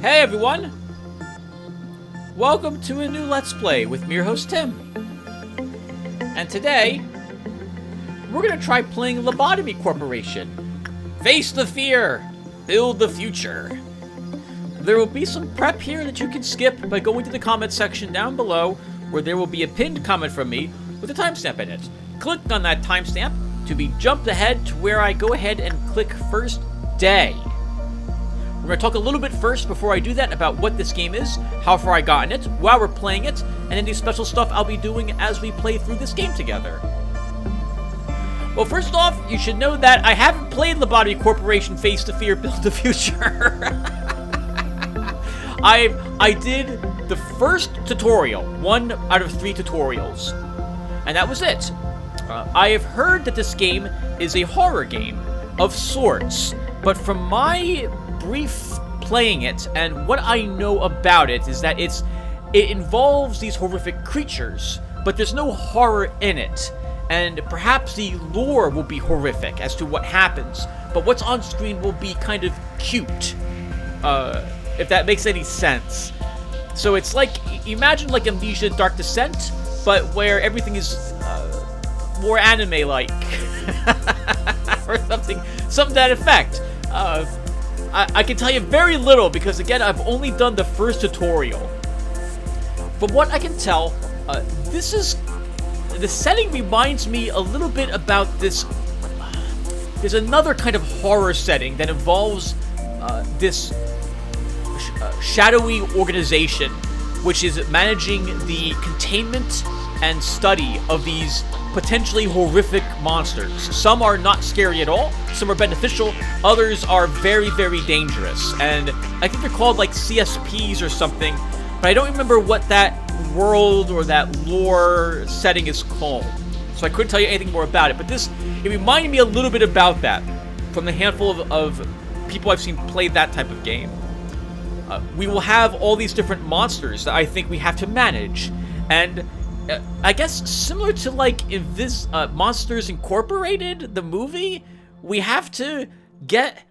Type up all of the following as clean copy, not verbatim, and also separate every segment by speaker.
Speaker 1: Hey everyone! Welcome to a new Let's Play with me, your host Tim. And today, we're gonna try playing Lobotomy Corporation. Face the fear, build the future. There will be some prep here that you can skip by going to the comment section down below, where there will be a pinned comment from me with a timestamp in it. Click on that timestamp to be jumped ahead to where I go ahead and click first day. We're going to talk a little bit first before I do that about what this game is, how far I got in it, while we're playing it, and any special stuff I'll be doing as we play through this game together. Well, first off, you should know that I haven't played Lobotomy Corporation Face the Fear, Build the Future. I did the first tutorial, 1 out of 3 tutorials, and that was it. I have heard that this game is a horror game of sorts, but from my brief playing it and what I know about it is that it involves these horrific creatures, but there's no horror in it, and perhaps the lore will be horrific as to what happens, but what's on screen will be kind of cute, if that makes any sense. So it's like, imagine like Amnesia Dark Descent, but where everything is more anime-like, or something to that effect. I can tell you very little because, again, I've only done the first tutorial. From what I can tell, the setting reminds me a little bit about this. There's another kind of horror setting that involves this shadowy organization, which is managing the containment and study of these potentially horrific monsters. Some are not scary at all, some are beneficial, others are very, very dangerous. And I think they're called like CSPs or something, but I don't remember what that world or that lore setting is called. So I couldn't tell you anything more about it, but it reminded me a little bit about that from the handful of people I've seen play that type of game. We will have all these different monsters that I think we have to manage, and I guess similar to like in this Monsters Incorporated, the movie, we have to get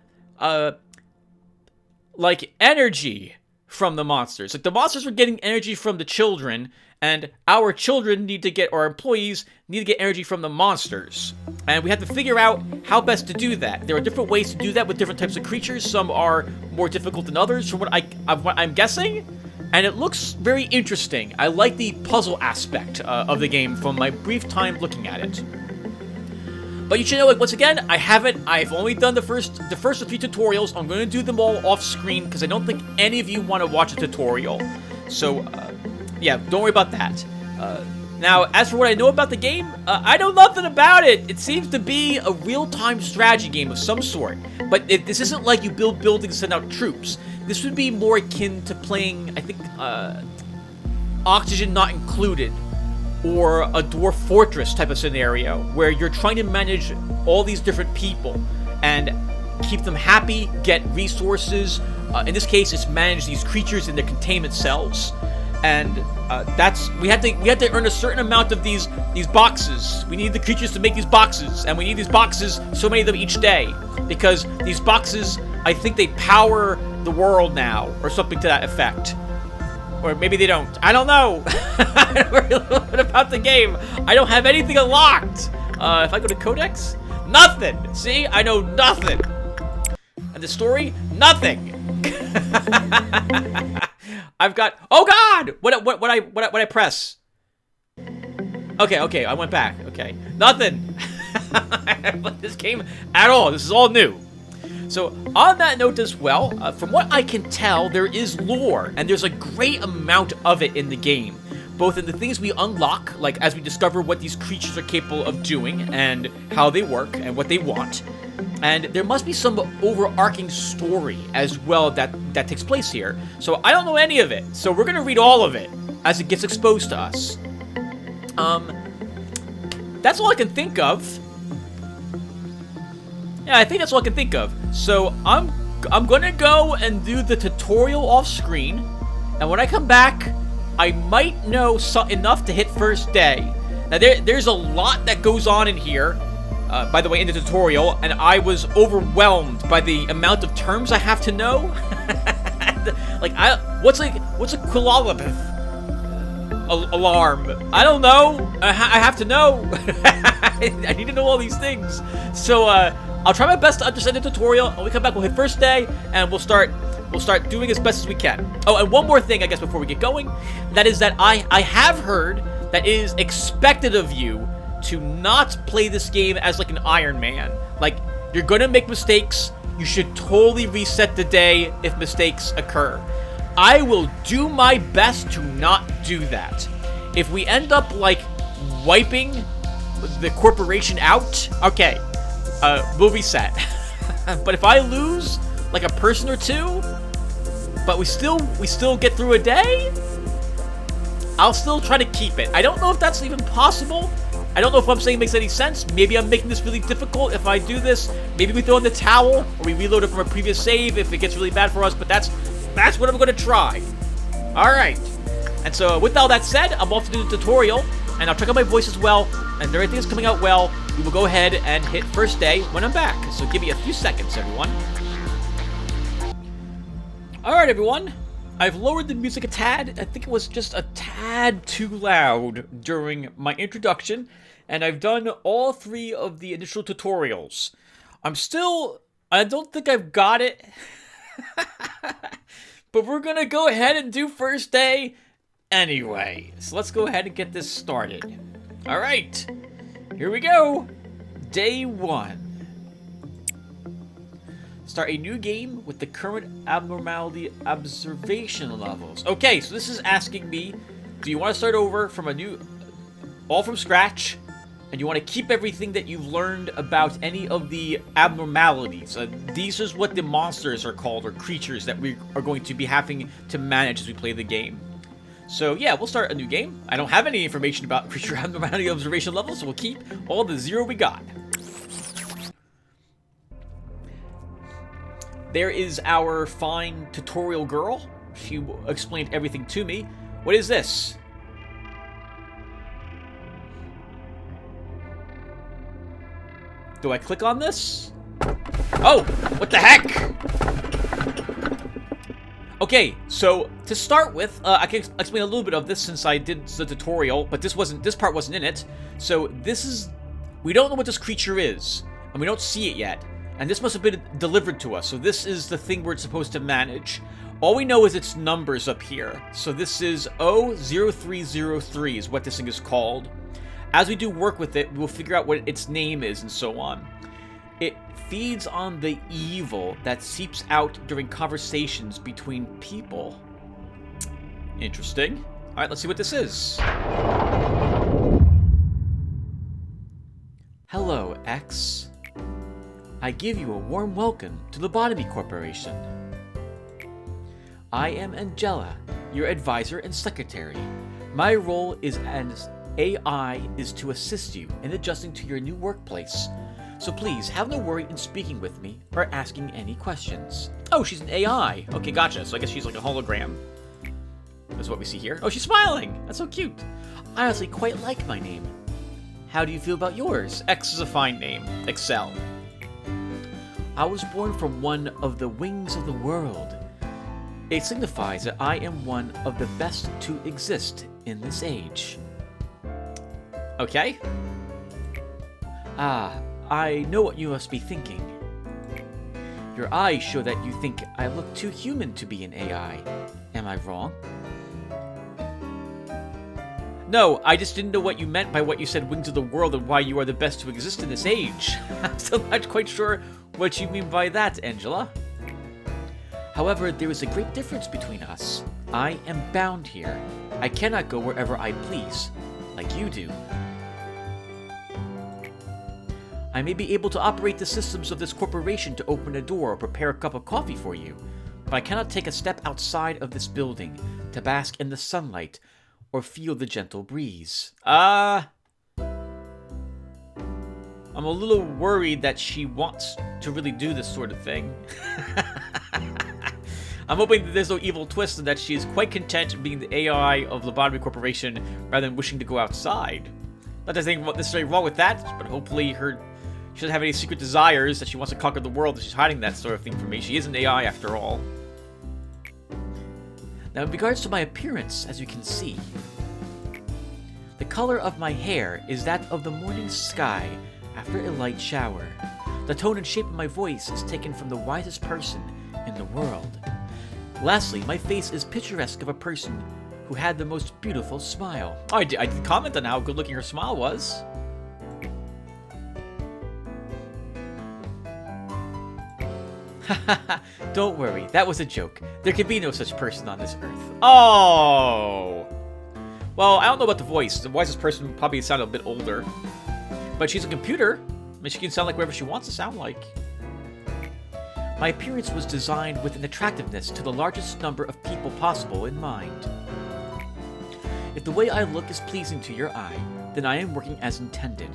Speaker 1: like energy from the monsters. Like the monsters are getting energy from the children, and our children our employees need to get energy from the monsters. And we have to figure out how best to do that. There are different ways to do that with different types of creatures. Some are more difficult than others, from what I'm guessing. And it looks very interesting. I like the puzzle aspect of the game from my brief time looking at it. But you should know, like, once again, I've only done the first of 3 tutorials. I'm going to do them all off screen because I don't think any of you want to watch a tutorial. So, yeah, don't worry about that. Now, as for what I know about the game, I know nothing about it. It seems to be a real-time strategy game of some sort. But this isn't like you build buildings and send out troops. This would be more akin to playing, I think, Oxygen Not Included, or a Dwarf Fortress type of scenario, where you're trying to manage all these different people and keep them happy, get resources. In this case, it's manage these creatures in their containment cells, and we had to earn a certain amount of these boxes. We need the creatures to make these boxes, and we need these boxes, so many of them each day, because these boxes, I think they power the world now, or something to that effect. Or maybe they don't. I don't know. I don't know a little bit about the game. I don't have anything unlocked. If I go to Codex, nothing. See, I know nothing. And the story, nothing. I've got. Oh God! What I press? Okay. I went back. Okay, nothing. I haven't played this game at all. This is all new. So, on that note as well, from what I can tell, there is lore, and there's a great amount of it in the game. Both in the things we unlock, like as we discover what these creatures are capable of doing, and how they work, and what they want. And there must be some overarching story as well that takes place here. So, I don't know any of it, so we're gonna read all of it as it gets exposed to us. That's all I can think of. Yeah, I think that's all I can think of. So I'm gonna go and do the tutorial off screen, and when I come back, I might know enough to hit first day. Now there's a lot that goes on in here. by the way, in the tutorial, and I was overwhelmed by the amount of terms I have to know. Like, what's a quilolibeth alarm? I don't know. I have to know. I need to know all these things. So, I'll try my best to understand the tutorial. When we come back, we'll hit first day, and we'll start doing as best as we can. Oh, and one more thing, I guess, before we get going. That is that I have heard that it is expected of you to not play this game as like an Iron Man. Like, you're gonna make mistakes. You should totally reset the day if mistakes occur. I will do my best to not do that. If we end up, like, wiping the corporation out, okay, we'll reset. But if I lose, like, a person or two, but we still get through a day, I'll still try to keep it. I don't know if that's even possible. I don't know if what I'm saying makes any sense. Maybe I'm making this really difficult if I do this. Maybe we throw in the towel, or we reload it from a previous save if it gets really bad for us, but that's what I'm going to try. Alright. And so, with all that said, I'm off to do the tutorial, and I'll check out my voice as well, and if everything is coming out well, we will go ahead and hit first day when I'm back. So give me a few seconds, everyone. Alright, everyone. I've lowered the music a tad. I think it was just a tad too loud during my introduction, and I've done all 3 of the initial tutorials. I don't think I've got it, but we're gonna go ahead and do first day anyway. So let's go ahead and get this started. Alright, here we go. Day 1. Start a new game with the current abnormality observation levels. Okay, so this is asking me, do you want to start over from all from scratch, and you want to keep everything that you've learned about any of the abnormalities? These is what the monsters are called, or creatures that we are going to be having to manage as we play the game. So yeah, we'll start a new game. I don't have any information about creature abnormality observation levels, so we'll keep all the 0 we got. There is our fine tutorial girl. She explained everything to me. What is this? Do I click on this? Oh, what the heck? Okay, so to start with, I can explain a little bit of this since I did the tutorial, but this part wasn't in it. So we don't know what this creature is, and we don't see it yet. And this must have been delivered to us, so this is the thing we're supposed to manage. All we know is its numbers up here. So this is 00303 is what this thing is called. As we do work with it, we'll figure out what its name is and so on. It feeds on the evil that seeps out during conversations between people. Interesting. Alright, let's see what this is. Hello, X. I give you a warm welcome to Lobotomy Corporation. I am Angela, your advisor and secretary. My role as AI is to assist you in adjusting to your new workplace. So please, have no worry in speaking with me or asking any questions. Oh, she's an AI. Okay, gotcha. So I guess she's like a hologram. That's what we see here. Oh, she's smiling. That's so cute. I honestly quite like my name. How do you feel about yours? X is a fine name. Excel. I was born from one of the wings of the world. It signifies that I am one of the best to exist in this age. Okay. I know what you must be thinking. Your eyes show that you think I look too human to be an AI. Am I wrong? No, I just didn't know what you meant by what you said wings of the world and why you are the best to exist in this age. I'm still not quite sure what you mean by that, Angela. However, there is a great difference between us. I am bound here. I cannot go wherever I please, like you do. I may be able to operate the systems of this corporation to open a door or prepare a cup of coffee for you, but I cannot take a step outside of this building to bask in the sunlight or feel the gentle breeze. I'm a little worried that she wants to really do this sort of thing. I'm hoping that there's no evil twist and that she is quite content being the AI of Lobotomy Corporation rather than wishing to go outside. Not that there's anything necessarily wrong with that, but hopefully she doesn't have any secret desires that she wants to conquer the world and she's hiding that sort of thing from me. She is an AI after all. Now, in regards to my appearance, as you can see, the color of my hair is that of the morning sky after a light shower. The tone and shape of my voice is taken from the wisest person in the world. Lastly, my face is picturesque of a person who had the most beautiful smile. Oh, I did comment on how good looking her smile was. Don't worry, that was a joke. There can be no such person on this earth. Oh! Well, I don't know about the voice. The wisest person probably sounded a bit older. But she's a computer. I mean, she can sound like whatever she wants to sound like. My appearance was designed with an attractiveness to the largest number of people possible in mind. If the way I look is pleasing to your eye, then I am working as intended.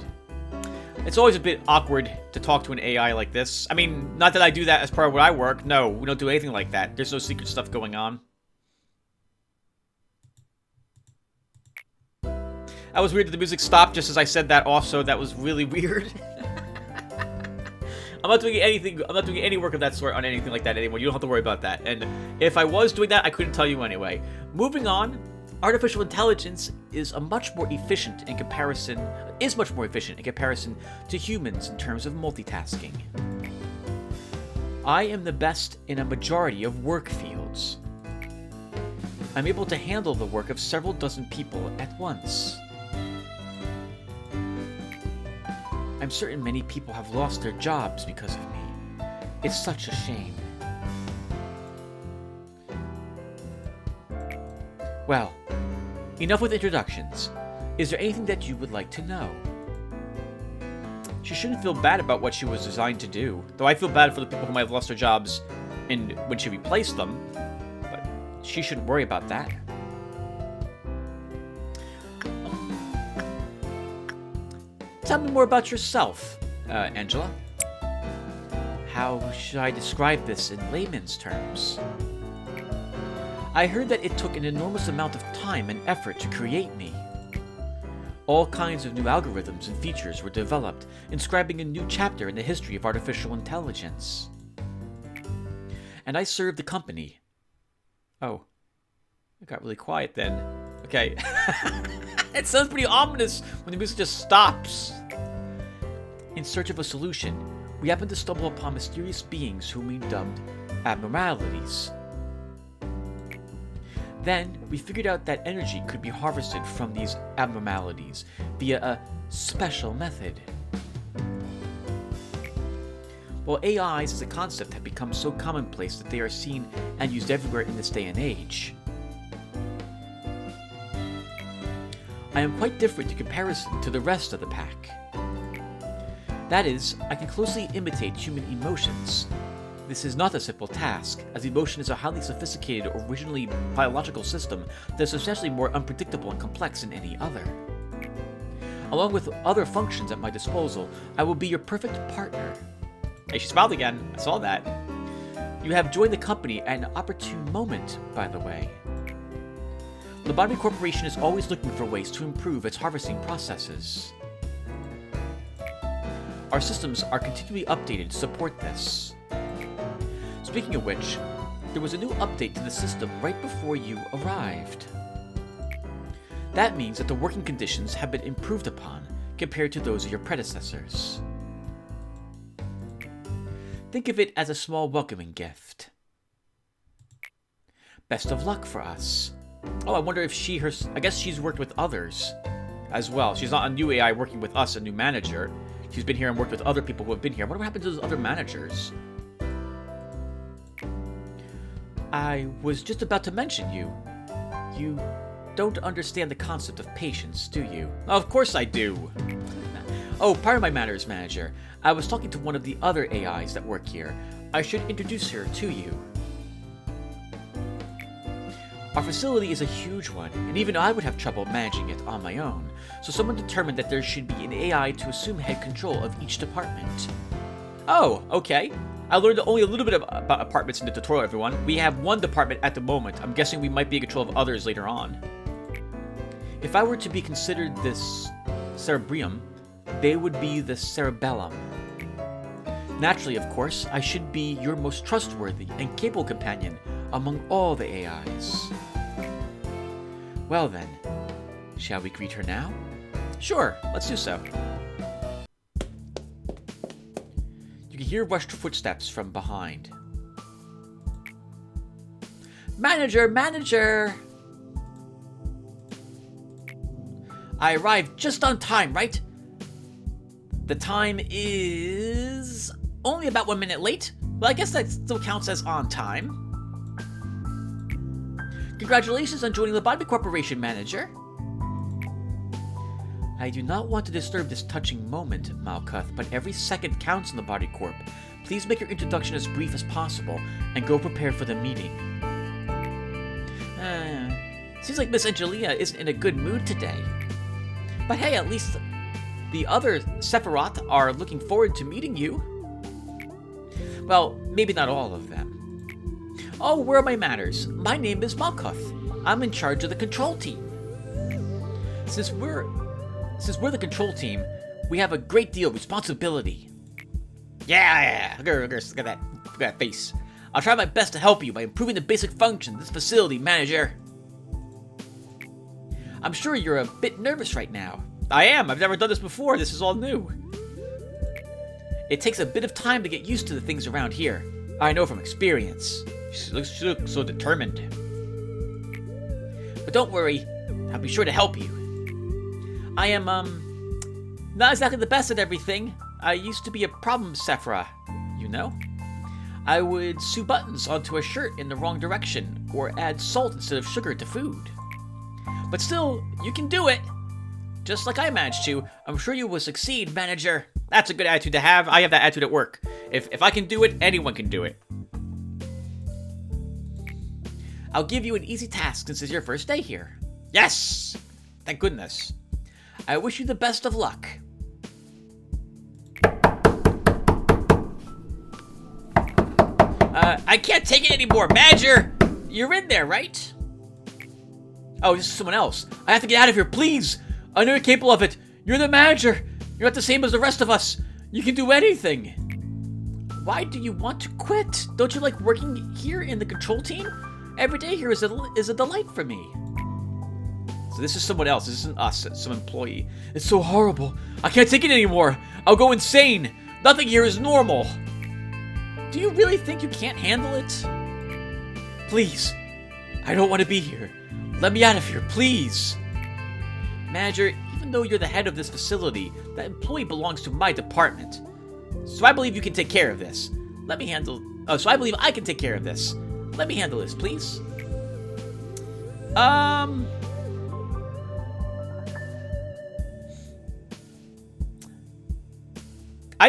Speaker 1: It's always a bit awkward to talk to an AI like this. I mean, not that I do that as part of what I work. No, we don't do anything like that. There's no secret stuff going on. That was weird that the music stopped just as I said that also. That was really weird. I'm not doing anything. I'm not doing any work of that sort on anything like that anymore. You don't have to worry about that. And if I was doing that, I couldn't tell you anyway. Moving on. Artificial intelligence is much more efficient in comparison to humans in terms of multitasking. I am the best in a majority of work fields. I'm able to handle the work of several dozen people at once. I'm certain many people have lost their jobs because of me. It's such a shame. Well, enough with introductions. Is there anything that you would like to know? She shouldn't feel bad about what she was designed to do, though I feel bad for the people who might have lost their jobs when she replaced them, but she shouldn't worry about that. Tell me more about yourself, Angela. How should I describe this in layman's terms? I heard that it took an enormous amount of time and effort to create me. All kinds of new algorithms and features were developed, inscribing a new chapter in the history of artificial intelligence. And I served the company. Oh. It got really quiet then. Okay. It sounds pretty ominous when the music just stops. In search of a solution, we happened to stumble upon mysterious beings whom we dubbed Abnormalities. Then, we figured out that energy could be harvested from these abnormalities via a special method. While AIs as a concept have become so commonplace that they are seen and used everywhere in this day and age, I am quite different in comparison to the rest of the pack. That is, I can closely imitate human emotions. This is not a simple task, as emotion is a highly sophisticated, originally biological system that is substantially more unpredictable and complex than any other. Along with other functions at my disposal, I will be your perfect partner. Hey, she smiled again. I saw that. You have joined the company at an opportune moment, by the way. Lobotomy Corporation is always looking for ways to improve its harvesting processes. Our systems are continually updated to support this. Speaking of which, there was a new update to the system right before you arrived. That means that the working conditions have been improved upon compared to those of your predecessors. Think of it as a small welcoming gift. Best of luck for us. Oh, I wonder if I guess she's worked with others as well. She's not a new AI working with us, a new manager. She's been here and worked with other people who have been here. I wonder what happened to those other managers. I was just about to mention you. You don't understand the concept of patience, do you? Of course I do. Oh, pardon my manners, manager. I was talking to one of the other AIs that work here. I should introduce her to you. Our facility is a huge one, and even I would have trouble managing it on my own, so someone determined that there should be an AI to assume head control of each department. Oh, okay. I learned only a little bit about apartments in the tutorial, everyone. We have one department at the moment. I'm guessing we might be in control of others later on. If I were to be considered this cerebrium, they would be the cerebellum. Naturally, of course, I should be your most trustworthy and capable companion among all the AIs. Well then, shall we greet her now? Sure, let's do so. You can hear rushed footsteps from behind. Manager, manager! I arrived just on time, right? The time is only about 1 minute late. Well, I guess that still counts as on time. Congratulations on joining the Lobotomy Corporation, manager. I do not want to disturb this touching moment, Malkuth, but every second counts in the Body Corp. Please make your introduction as brief as possible, and go prepare for the meeting. Seems like Miss Angelia isn't in a good mood today. But hey, at least the other Sephiroth are looking forward to meeting you. Well, maybe not all of them. Oh, where are my manners? My name is Malkuth. I'm in charge of the control team. Since we're the control team, we have a great deal of responsibility. Yeah. Look at that face. I'll try my best to help you by improving the basic functions of this facility, manager. I'm sure you're a bit nervous right now. I am. I've never done this before. This is all new. It takes a bit of time to get used to the things around here. I know from experience. She looks so determined. But don't worry. I'll be sure to help you. I am, not exactly the best at everything. I used to be a problem Sephiroth, you know? I would sew buttons onto a shirt in the wrong direction, or add salt instead of sugar to food. But still, you can do it! Just like I managed to. I'm sure you will succeed, manager. That's a good attitude to have. I have that attitude at work. If I can do it, anyone can do it. I'll give you an easy task since it's your first day here. Yes! Thank goodness. I wish you the best of luck. I can't take it anymore. Manager! You're in there, right? Oh, this is someone else. I have to get out of here, please! I know you're capable of it. You're the manager. You're not the same as the rest of us. You can do anything. Why do you want to quit? Don't you like working here in the control team? Every day here is a delight for me. So this is someone else. This isn't us. It's some employee. It's so horrible. I can't take it anymore. I'll go insane. Nothing here is normal. Do you really think you can't handle it? Please. I don't want to be here. Let me out of here, please. Manager, even though you're the head of this facility, that employee belongs to my department. So I believe you can take care of this. Let me handle... Oh, so I believe I can take care of this. Let me handle this, please. I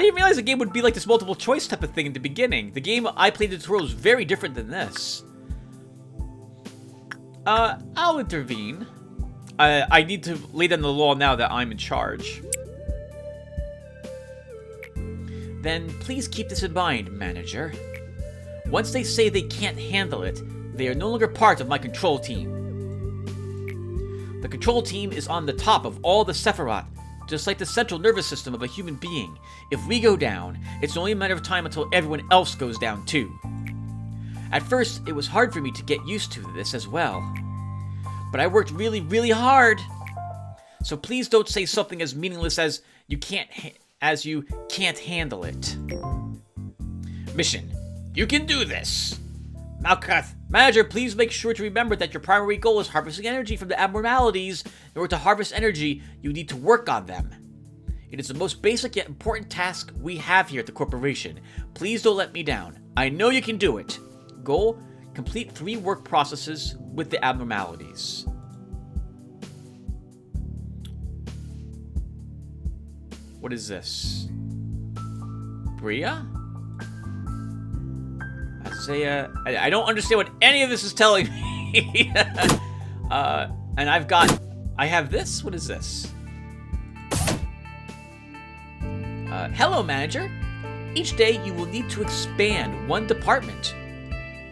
Speaker 1: didn't realize the game would be like this multiple choice type of thing in the beginning. The game I played in the tutorial was very different than this. I'll intervene. I need to lay down the law now that I'm in charge. Then please keep this in mind, manager. Once they say they can't handle it, they are no longer part of my control team. The control team is on the top of all the Sephiroth, just like the central nervous system of a human being. If we go down, it's only a matter of time until everyone else goes down too. At first, it was hard for me to get used to this as well. But I worked really, really hard. So please don't say something as meaningless as you can't handle it. Mission. You can do this. Malkuth, manager, please make sure to remember that your primary goal is harvesting energy from the abnormalities. In order to harvest energy, you need to work on them. It is the most basic yet important task we have here at the corporation. Please don't let me down. I know you can do it. Goal, complete 3 work processes with the abnormalities. What is this? Bria? Isaiah? I don't understand what any of this is telling me. And I have this? What is this? Hello, manager. Each day you will need to expand one department.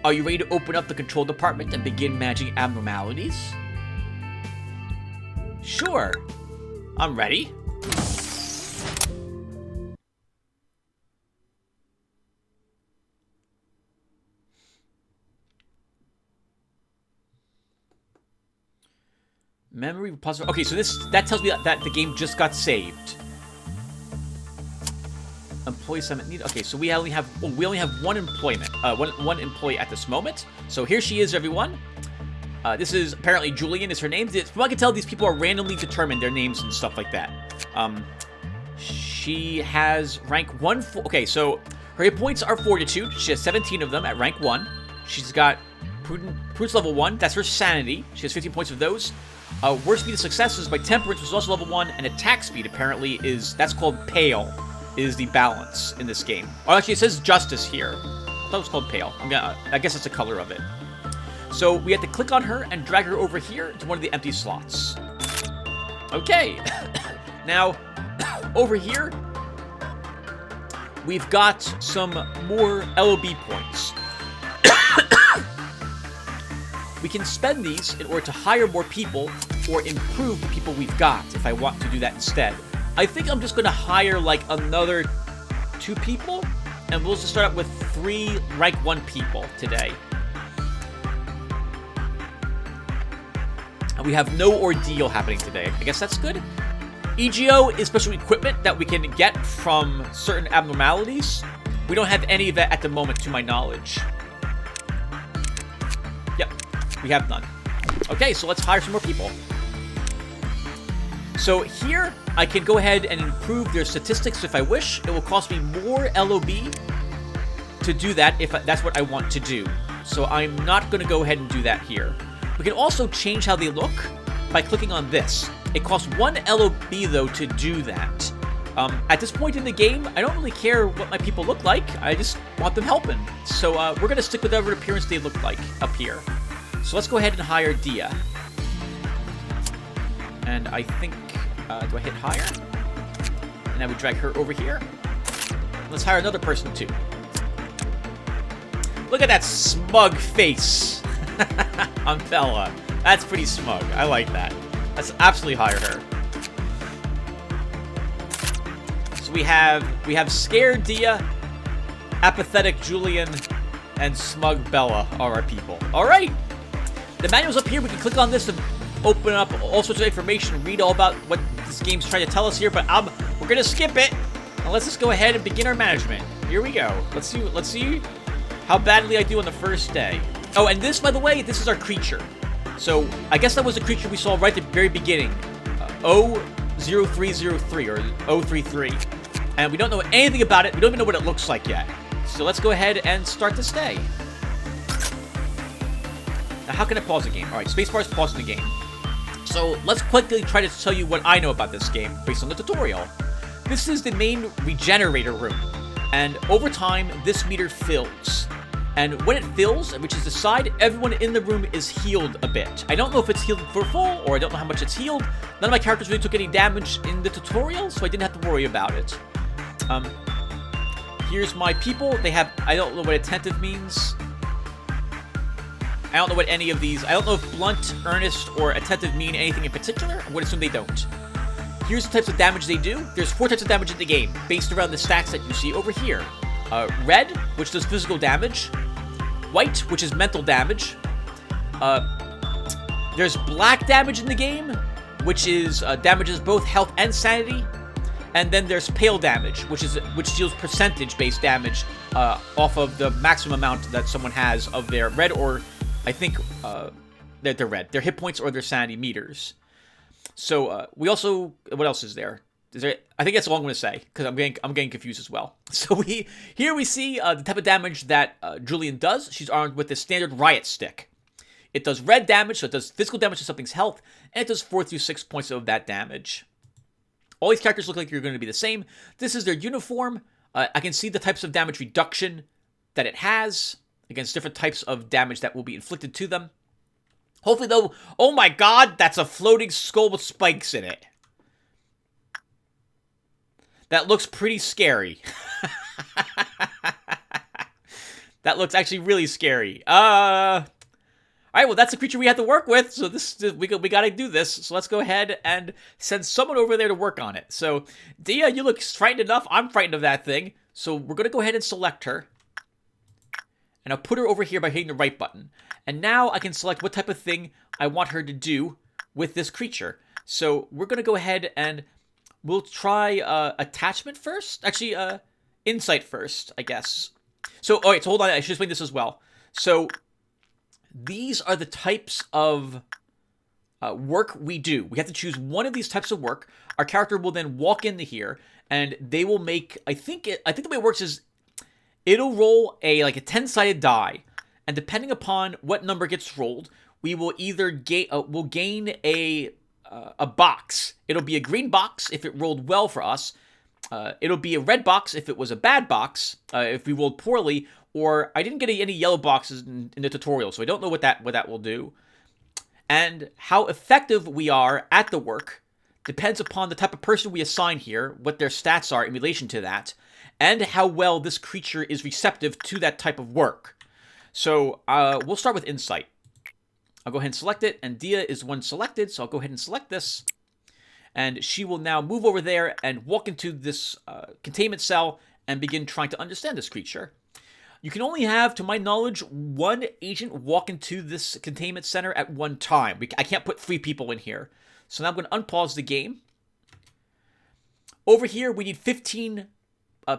Speaker 1: Are you ready to open up the control department and begin managing abnormalities? Sure. I'm ready. Memory repository. Okay, so that tells me that the game just got saved. Employee summit need. Okay, so we only have one employment, one employee at this moment. So here she is, everyone. This is apparently Julian is her name. From what I can tell, these people are randomly determined, their names and stuff like that. She has rank 1. Okay, so her hit points are Fortitude. She has 17 of them at rank 1. She's got Prudence level 1. That's her Sanity. She has 15 points of those. Worst speed of success is by Temperance, which is also level 1, and attack speed apparently that's called Pale, is the balance in this game. Oh, actually, it says Justice here. I thought it was called Pale. I guess it's the color of it. So we have to click on her and drag her over here to one of the empty slots. Okay. Now, over here, we've got some more LOB points. We can spend these in order to hire more people or improve the people we've got if I want to do that instead. I think I'm just going to hire like another 2 people, and we'll just start out with 3 rank 1 people today. And we have no ordeal happening today. I guess that's good. EGO is special equipment that we can get from certain abnormalities. We don't have any of that at the moment, to my knowledge. Yep, we have none. Okay, so let's hire some more people. So here, I can go ahead and improve their statistics if I wish. It will cost me more LOB to do that if that's what I want to do. So I'm not going to go ahead and do that here. We can also change how they look by clicking on this. It costs 1 LOB, though, to do that. At this point in the game, I don't really care what my people look like. I just want them helping. So we're going to stick with whatever appearance they look like up here. So let's go ahead and hire Dia. And I think, do I hit hire? And I would drag her over here. Let's hire another person, too. Look at that smug face on Bella. That's pretty smug. I like that. Let's absolutely hire her. So we have scared Dia, apathetic Julian, and smug Bella are our people. All right. The manual's up here. We can click on this to open up all sorts of information, read all about what this game's trying to tell us here, but we're gonna skip it. And let's just go ahead and begin our management. Here we go. Let's see how badly I do on the first day. Oh, and this, by the way, this is our creature. So I guess that was the creature we saw right at the very beginning. 0303 or 033. And we don't know anything about it. We don't even know what it looks like yet. So let's go ahead and start this day. Now, how can I pause the game? All right, spacebar is pausing the game. So let's quickly try to tell you what I know about this game based on the tutorial. This is the main regenerator room. And over time, this meter fills. And when it fills, which is the side, everyone in the room is healed a bit. I don't know if it's healed for full, or I don't know how much it's healed. None of my characters really took any damage in the tutorial, so I didn't have to worry about it. Here's my people. They have, I don't know what attentive means. I don't know what any of these, I don't know if blunt, earnest, or attentive mean anything in particular. I would assume they don't. Here's the types of damage they do. There's 4 types of damage in the game, based around the stats that you see over here. Red, which does physical damage. White, which is mental damage. There's black damage in the game, which is damages both health and sanity. And then there's pale damage, which deals percentage-based damage off of the maximum amount that someone has of their red, or I think they're red, their hit points or their sanity meters. So we also, what else is there? I think that's all I'm going to say, because I'm getting confused as well. So here we see the type of damage that Julian does. She's armed with the standard riot stick. It does red damage, so it does physical damage to something's health, and it does 4 through 6 points of that damage. All these characters look like they're going to be the same. This is their uniform. I can see the types of damage reduction that it has against different types of damage that will be inflicted to them. Hopefully, though, oh my god, that's a floating skull with spikes in it. That looks pretty scary. That looks actually really scary. Alright, well, that's the creature we had to work with, so we gotta do this. So let's go ahead and send someone over there to work on it. So, Dia, you look frightened enough. I'm frightened of that thing. So we're gonna go ahead and select her. And I'll put her over here by hitting the right button. And now I can select what type of thing I want her to do with this creature. So we're going to go ahead and we'll try attachment first. Actually, insight first, I guess. So, all right, so hold on. I should explain this as well. So these are the types of work we do. We have to choose one of these types of work. Our character will then walk into here, and they will make. I think the way it works is it'll roll a 10-sided die, and depending upon what number gets rolled, we will either gain a box. It'll be a green box if it rolled well for us. It'll be a red box if it was a bad box. If we rolled poorly, or I didn't get any yellow boxes in the tutorial, so I don't know what that will do. And how effective we are at the work depends upon the type of person we assign here, what their stats are in relation to that, and how well this creature is receptive to that type of work. So we'll start with Insight. I'll go ahead and select it, and Dia is one selected, so I'll go ahead and select this. And she will now move over there and walk into this containment cell and begin trying to understand this creature. You can only have, to my knowledge, one agent walk into this containment center at one time. I can't put 3 people in here. So now I'm going to unpause the game. Over here, we need 15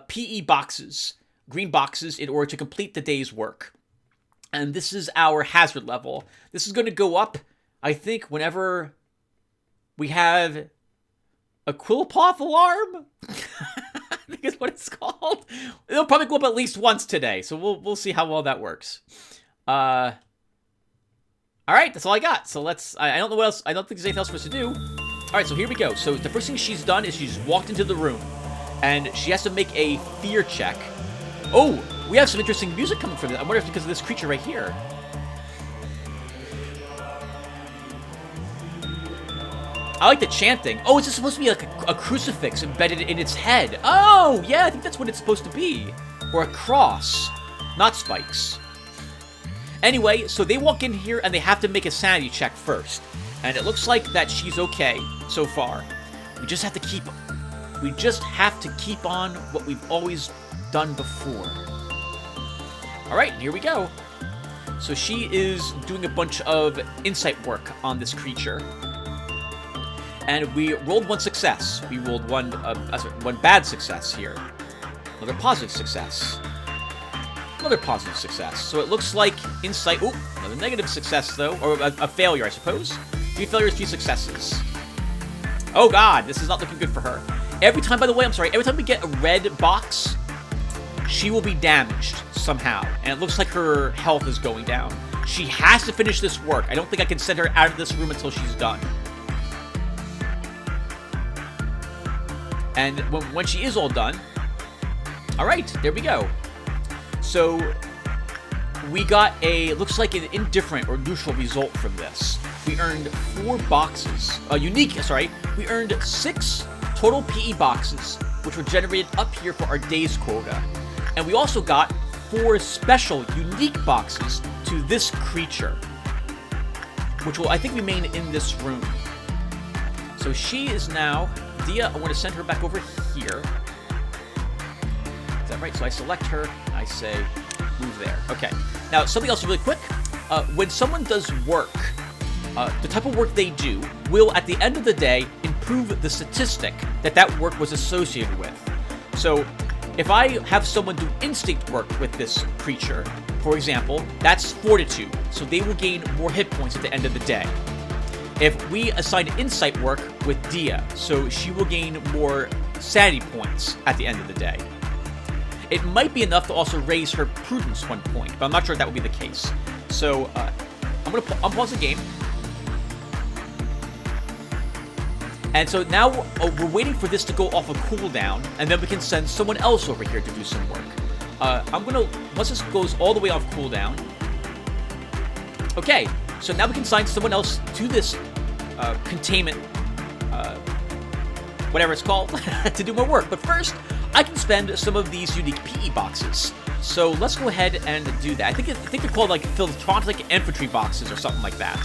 Speaker 1: PE boxes, green boxes, in order to complete the day's work. And this is our hazard level. This is going to go up, I think, whenever we have a Quillpaw alarm. I think is what it's called. It'll probably go up at least once today, so we'll see how well that works. All right, that's all I got. So let's. I don't know what else. I don't think there's anything else for us to do. All right, so here we go. So the first thing she's done is she's walked into the room, and she has to make a fear check. Oh, we have some interesting music coming from this. I wonder if it's because of this creature right here. I like the chanting. Oh, is this supposed to be like a crucifix embedded in its head? Oh, yeah, I think that's what it's supposed to be. Or a cross, not spikes. Anyway, so they walk in here and they have to make a sanity check first. And it looks like that she's okay so far. We just have to keep on what we've always done before. All right, here we go. So she is doing a bunch of insight work on this creature. And we rolled one success. We rolled one bad success here. Another positive success. Another positive success. So it looks like insight... Ooh, another negative success, though. Or a failure, I suppose. 3 failures, 3 successes. Oh, God. This is not looking good for her. Every time, by the way, every time we get a red box, she will be damaged somehow. And it looks like her health is going down. She has to finish this work. I don't think I can send her out of this room until she's done. And when she is all done... Alright, there we go. So, we got looks like an indifferent or neutral result from this. We earned 4 boxes. We earned 6 total PE boxes, which were generated up here for our day's quota. And we also got 4 special, unique boxes to this creature, which will, I think, remain in this room. So she is now... Dia, I want to send her back over here. Is that right? So I select her, I say, move there. Okay. Now, something else really quick. When someone does work, the type of work they do will, at the end of the day, improve the statistic that work was associated with. So, if I have someone do instinct work with this creature, for example, that's fortitude. So they will gain more hit points at the end of the day. If we assign insight work with Dia, so she will gain more sanity points at the end of the day. It might be enough to also raise her prudence 1 point, but I'm not sure if that would be the case. So I'm going to unpause the game. And so now we're waiting for this to go off a cooldown, and then we can send someone else over here to do some work. Once this goes all the way off cooldown. Okay, so now we can assign someone else to this containment, whatever it's called, to do more work. But first, I can spend some of these unique PE boxes. So let's go ahead and do that. I think they're called like philanthropic infantry boxes or something like that.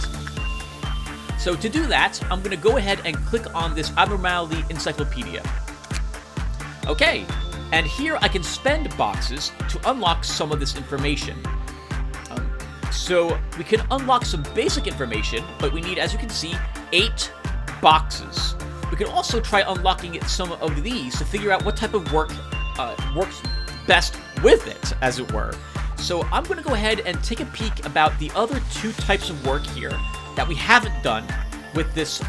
Speaker 1: So to do that, I'm going to go ahead and click on this Abnormality Encyclopedia. Okay, and here I can spend boxes to unlock some of this information. So we can unlock some basic information, but we need, as you can see, 8 boxes. We can also try unlocking some of these to figure out what type of work works best with it, as it were. So I'm going to go ahead and take a peek about the other 2 types of work here that we haven't done with this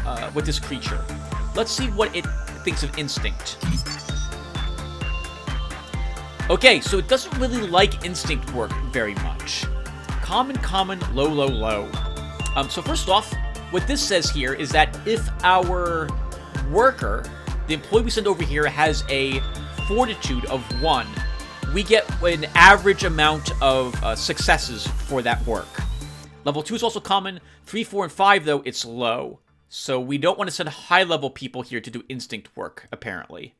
Speaker 1: creature. Let's see what it thinks of instinct. Okay, so it doesn't really like instinct work very much. Common, common, low, low, low. So first off, what this says here is that if our worker, the employee we send over here, has a fortitude of 1, we get an average amount of successes for that work. Level 2 is also common. 3, 4, and 5, though, it's low. So we don't want to send high-level people here to do instinct work, apparently.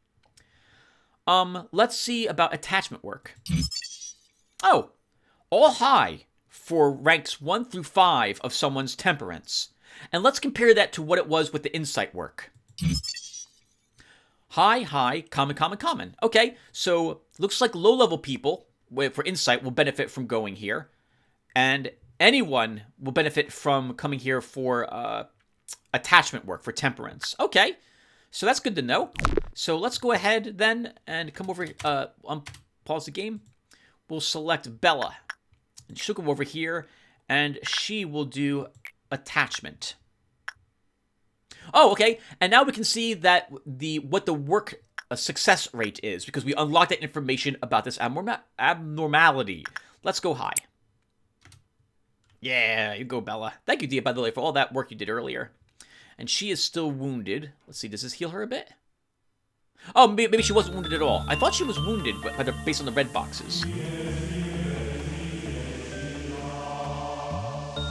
Speaker 1: Let's see about attachment work. Oh, all high for ranks 1 through 5 of someone's temperance. And let's compare that to what it was with the insight work. High, high, common, common, common. Okay, so looks like low-level people for insight will benefit from going here. And anyone will benefit from coming here for attachment work, for temperance. Okay, so that's good to know. So let's go ahead then and come over, pause the game. We'll select Bella. And she'll come over here, and she will do attachment. Oh, okay. And now we can see that what the work success rate is, because we unlocked that information about this abnormality. Let's go high. Yeah, you go, Bella. Thank you, Dia, by the way, for all that work you did earlier. And she is still wounded. Let's see, does this heal her a bit? Oh, maybe she wasn't wounded at all. I thought she was wounded, but based on the red boxes.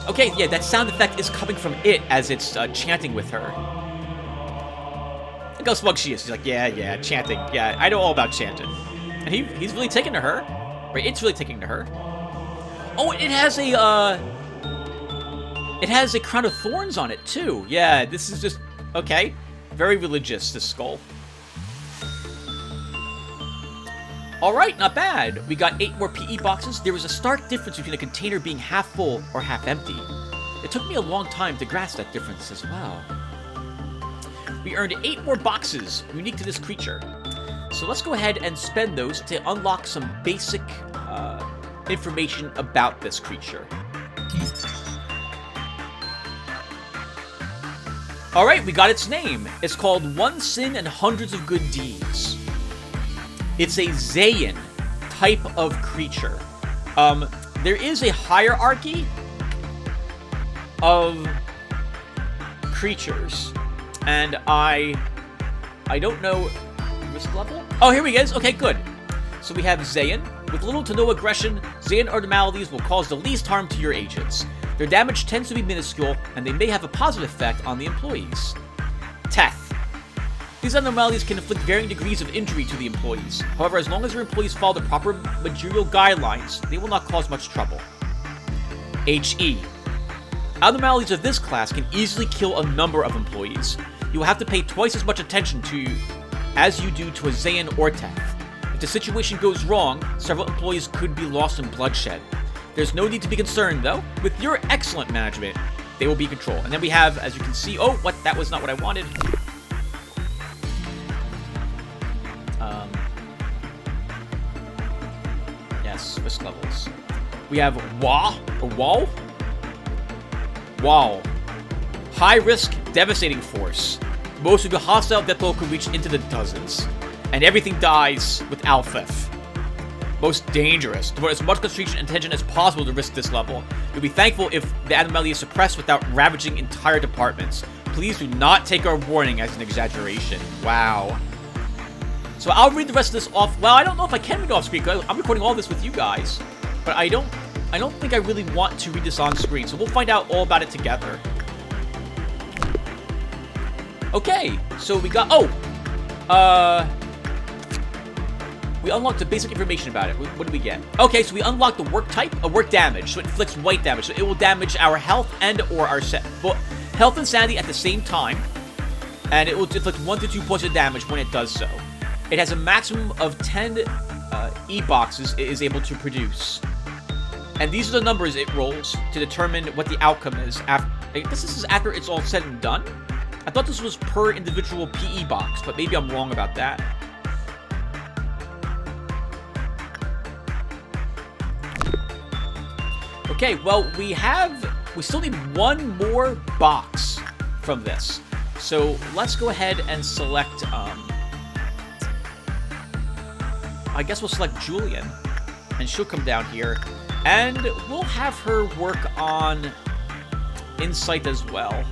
Speaker 1: Okay, yeah, that sound effect is coming from it as it's chanting with her. Look how smug she is. She's like, yeah, chanting. Yeah, I know all about chanting. And he's really taking to her. Right, it's really taking to her. Oh, it has a crown of thorns on it, too. Yeah, this is just... Okay. Very religious, this skull. Alright, not bad. We got 8 more PE boxes. There was a stark difference between a container being half full or half empty. It took me a long time to grasp that difference as well. We earned 8 more boxes unique to this creature. So let's go ahead and spend those to unlock some basic information about this creature. Alright, we got its name. It's called One Sin and Hundreds of Good Deeds. It's a Zayan type of creature. There is a hierarchy of creatures, and I don't know risk level. Oh, here we go. Okay, good. So we have Zayan. With little to no aggression, Zayan abnormalities will cause the least harm to your agents. Their damage tends to be minuscule, and they may have a positive effect on the employees. Teth. These abnormalities can inflict varying degrees of injury to the employees. However, as long as your employees follow the proper managerial guidelines, they will not cause much trouble. HE. Abnormalities of this class can easily kill a number of employees. You will have to pay twice as much attention to as you do to a Zayan or Teth. If the situation goes wrong, several employees could be lost in bloodshed. There's no need to be concerned, though. With your excellent management, they will be in control. And then we have, as you can see... Oh, what? That was not what I wanted. Yes, risk levels. We have Wall. High risk, devastating force. Most of the hostile death toll could reach into the dozens. And everything dies with Alfeth. Most dangerous. Devote as much concentration and attention as possible to risk this level. You'll be thankful if the abnormality is suppressed without ravaging entire departments. Please do not take our warning as an exaggeration. Wow. So I'll read the rest of this off. Well, I don't know if I can read it off screen because I'm recording all this with you guys. But I don't think I really want to read this on screen. So we'll find out all about it together. Okay. So we got... we unlocked the basic information about it. What did we get? Okay, so we unlocked the work type, work damage. So it inflicts white damage. So it will damage our health and or our health and sanity at the same time. And it will inflict 1 to 2 points of damage when it does so. It has a maximum of 10 E-boxes it is able to produce. And these are the numbers it rolls to determine what the outcome is. I guess this is after it's all said and done. I thought this was per individual PE box, but maybe I'm wrong about that. Okay, well, we still need one more box from this. So let's go ahead and select, I guess we'll select Julian, and she'll come down here, and we'll have her work on Insight as well.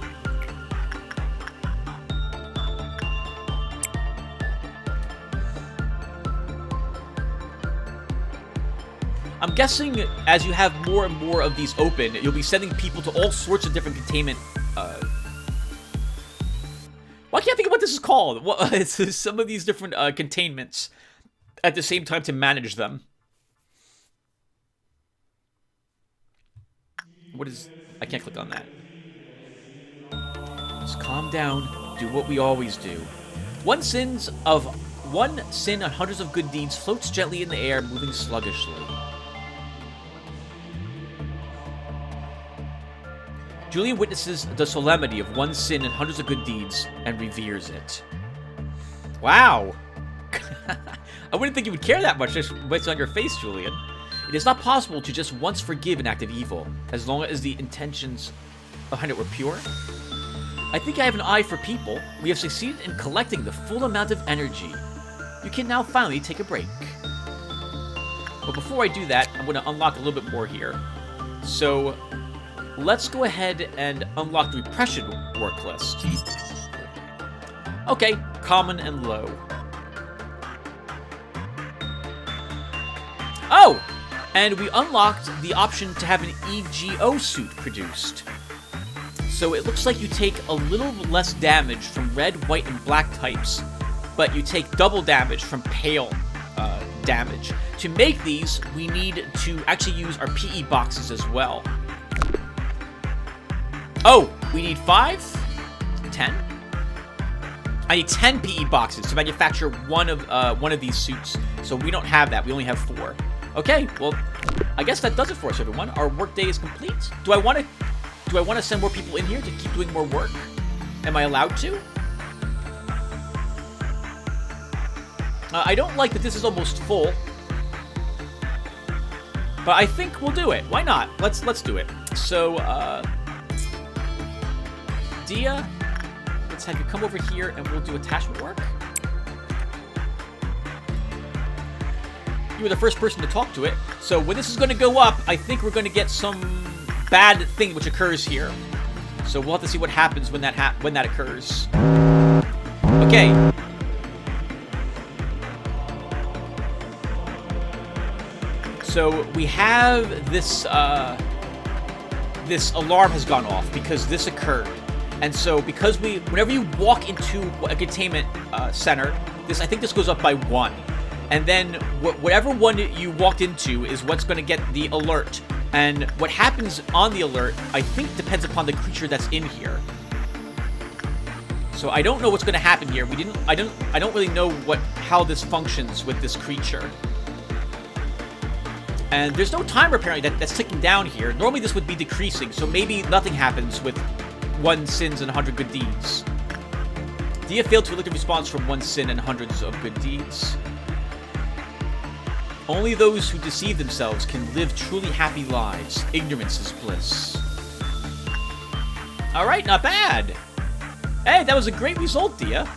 Speaker 1: I'm guessing as you have more and more of these open, you'll be sending people to all sorts of different containment. Why can't I think of what this is called? Well, it's some of these different containments at the same time to manage them. What is... I can't click on that. Just calm down. Do what we always do. One sin on hundreds of good deeds floats gently in the air, moving sluggishly. Julian witnesses the solemnity of one sin and hundreds of good deeds and reveres it. Wow. I wouldn't think you would care that much just based on your face, Julian. It is not possible to just once forgive an act of evil, as long as the intentions behind it were pure. I think I have an eye for people. We have succeeded in collecting the full amount of energy. You can now finally take a break. But before I do that, I'm going to unlock a little bit more here. So... let's go ahead and unlock the repression work list. Okay, common and low. Oh! And we unlocked the option to have an EGO suit produced. So it looks like you take a little less damage from red, white, and black types, but you take double damage from pale damage. To make these, we need to actually use our PE boxes as well. Oh, we need 5? 10? I need 10 PE boxes to manufacture one of these suits. So we don't have that. We only have 4. Okay, well, I guess that does it for us, everyone. Our workday is complete. Do I want to send more people in here to keep doing more work? Am I allowed to? I don't like that this is almost full. But I think we'll do it. Why not? Let's do it. So, Dia, let's have you come over here and we'll do attachment work. You were the first person to talk to it. So when this is going to go up, I think we're going to get some bad thing which occurs here. So we'll have to see what happens when that occurs. Okay. So we have this this alarm has gone off because this occurred. And so, because whenever you walk into a containment center, I think this goes up by 1. And then, whatever one you walked into is what's going to get the alert. And what happens on the alert, I think, depends upon the creature that's in here. So I don't know what's going to happen here. I don't really know how this functions with this creature. And there's no timer apparently that's ticking down here. Normally this would be decreasing, so maybe nothing happens with 1 sins and 100 good deeds. Dia failed to elicit a response from 1 sin and hundreds of good deeds. Only those who deceive themselves can live truly happy lives. Ignorance is bliss. Alright, not bad. Hey, that was a great result, Dia.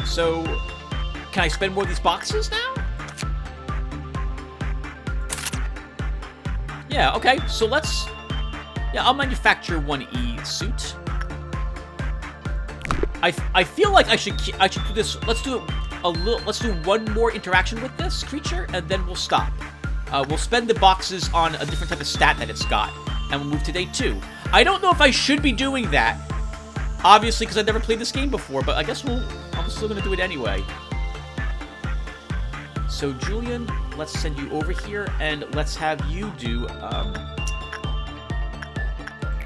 Speaker 1: So, can I spend more of these boxes now? Yeah, okay, so let's... yeah, I'll manufacture 1E suit. I feel like I should do this. Let's do one more interaction with this creature, and then we'll stop. We'll spend the boxes on a different type of stat that it's got, and we'll move to day 2. I don't know if I should be doing that, obviously, because I've never played this game before, but I guess I'm still gonna do it anyway. So, Julian, let's send you over here, and let's have you do,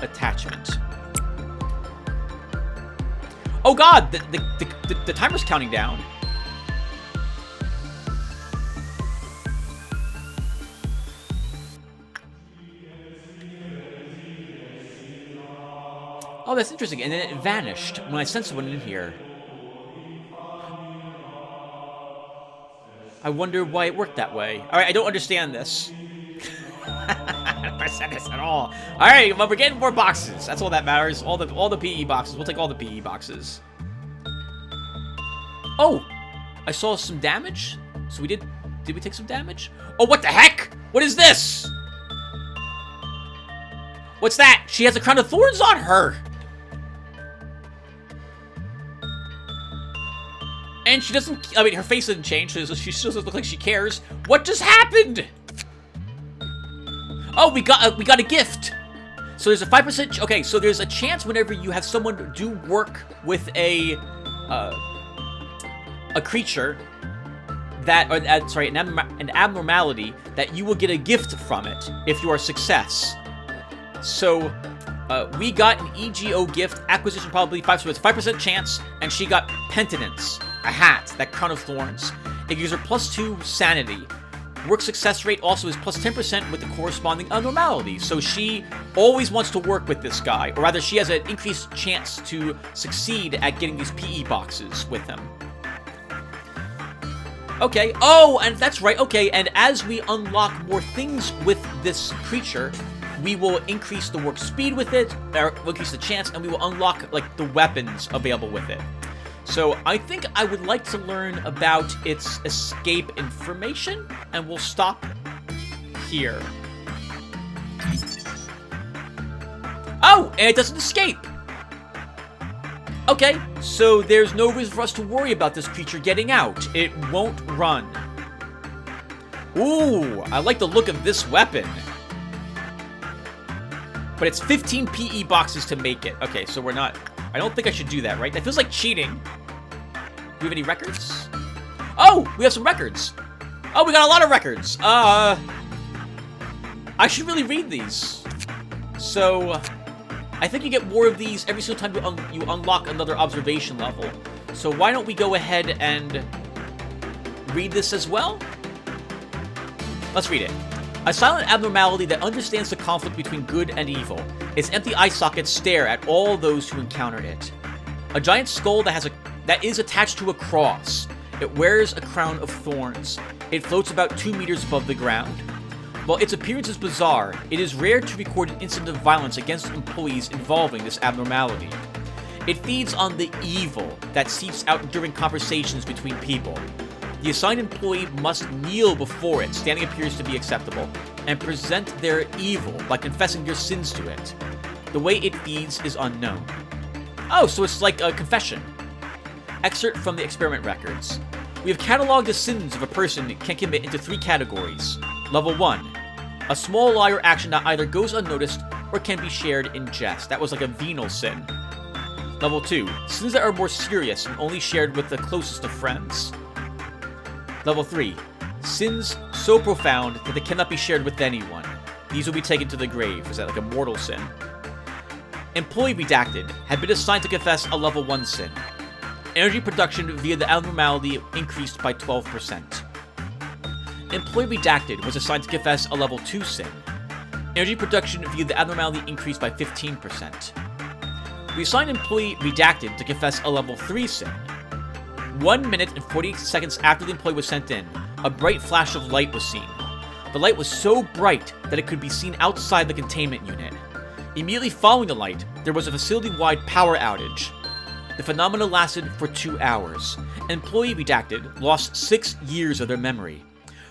Speaker 1: attachment. Oh god, the timer's counting down. Oh, that's interesting. And then it vanished when I sent someone in here. I wonder why it worked that way. All right, I don't understand this. I don't understand this at all. All right, well, we're getting more boxes. That's all that matters. All the PE boxes. We'll take all the PE boxes. Oh, I saw some damage. So we did we take some damage? Oh, what the heck? What is this? What's that? She has a crown of thorns on her. And she doesn't, I mean, her face didn't change, so she still doesn't look like she cares. What just happened? Oh, we got a gift. So there's a 5%, okay, so there's a chance whenever you have someone do work with a creature that, or sorry, an abnormality, that you will get a gift from it if you are a success. So, we got an EGO gift, acquisition probably 5, so it's 5% chance, and she got penitence, a hat, that crown of thorns. It gives her +2 sanity. Work success rate also is +10% with the corresponding abnormality. So she always wants to work with this guy, or rather she has an increased chance to succeed at getting these PE boxes with him. Okay, oh, and that's right, okay, and as we unlock more things with this creature, we will increase the work speed with it, or we'll increase the chance, and we will unlock, like, the weapons available with it. So I think I would like to learn about its escape information, and we'll stop here. Oh, and it doesn't escape! Okay, so there's no reason for us to worry about this creature getting out. It won't run. Ooh, I like the look of this weapon. But it's 15 PE boxes to make it. Okay, so we're not... I don't think I should do that, right? That feels like cheating. Do we have any records? Oh, we have some records. Oh, we got a lot of records. I should really read these. So, I think you get more of these every single time you unlock another observation level. So why don't we go ahead and read this as well? Let's read it. A silent abnormality that understands the conflict between good and evil. Its empty eye sockets stare at all those who encounter it. A giant skull that is attached to a cross. It wears a crown of thorns. It floats about 2 meters above the ground. While its appearance is bizarre, it is rare to record an incident of violence against employees involving this abnormality. It feeds on the evil that seeps out during conversations between people. The assigned employee must kneel before it, standing appears to be acceptable, and present their evil by confessing their sins to it. The way it feeds is unknown. Oh, so it's like a confession. Excerpt from the experiment records. We have cataloged the sins of a person can commit into 3 categories. Level 1. A small lie or action that either goes unnoticed or can be shared in jest. That was like a venal sin. Level 2. Sins that are more serious and only shared with the closest of friends. Level 3. Sins so profound that they cannot be shared with anyone. These will be taken to the grave. Is that like a mortal sin? Employee redacted had been assigned to confess a level 1 sin. Energy production via the abnormality increased by 12%. Employee redacted was assigned to confess a level 2 sin. Energy production via the abnormality increased by 15%. We assigned employee redacted to confess a level 3 sin. 1 minute and 48 seconds after the employee was sent in, a bright flash of light was seen. The light was so bright that it could be seen outside the containment unit. Immediately following the light, there was a facility-wide power outage. The phenomena lasted for 2 hours. Employee redacted lost 6 years of their memory.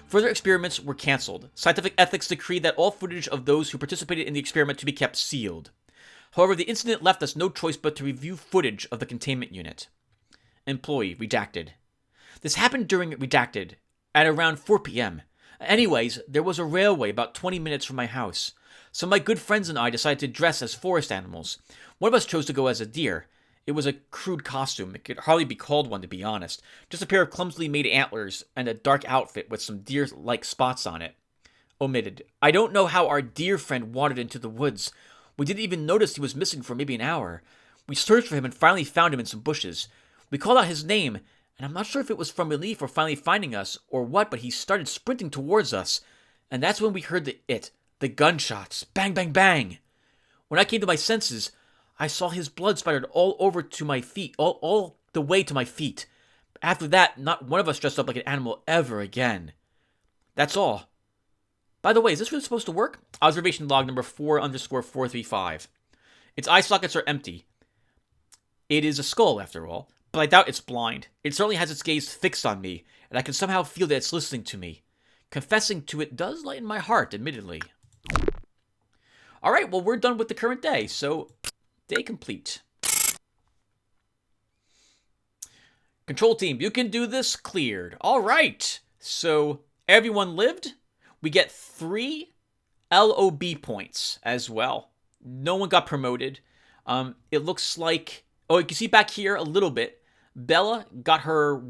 Speaker 1: Further experiments were cancelled. Scientific ethics decreed that all footage of those who participated in the experiment to be kept sealed. However, the incident left us no choice but to review footage of the containment unit. Employee redacted. This happened during redacted at around 4 p.m. Anyways, there was a railway about 20 minutes from my house. Some of my good friends and I decided to dress as forest animals. One of us chose to go as a deer. It was a crude costume. It could hardly be called one, to be honest. Just a pair of clumsily made antlers and a dark outfit with some deer-like spots on it. Omitted. I don't know how our deer friend wandered into the woods. We didn't even notice he was missing for maybe an hour. We searched for him and finally found him in some bushes. We called out his name, and I'm not sure if it was from relief or finally finding us or what, but he started sprinting towards us. And that's when we heard the gunshots. Bang, bang, bang. When I came to my senses, I saw his blood splattered all over to my feet, all the way to my feet. After that, not one of us dressed up like an animal ever again. That's all. By the way, is this really supposed to work? Observation log number 4_435. Its eye sockets are empty. It is a skull, after all, but I doubt it's blind. It certainly has its gaze fixed on me, and I can somehow feel that it's listening to me. Confessing to it does lighten my heart, admittedly. Alright, well, we're done with the current day, so day complete. Control team, you can do this. Cleared. Alright, so everyone lived. We get 3 LOB points as well. No one got promoted. It looks like... Oh, you can see back here a little bit. Bella got her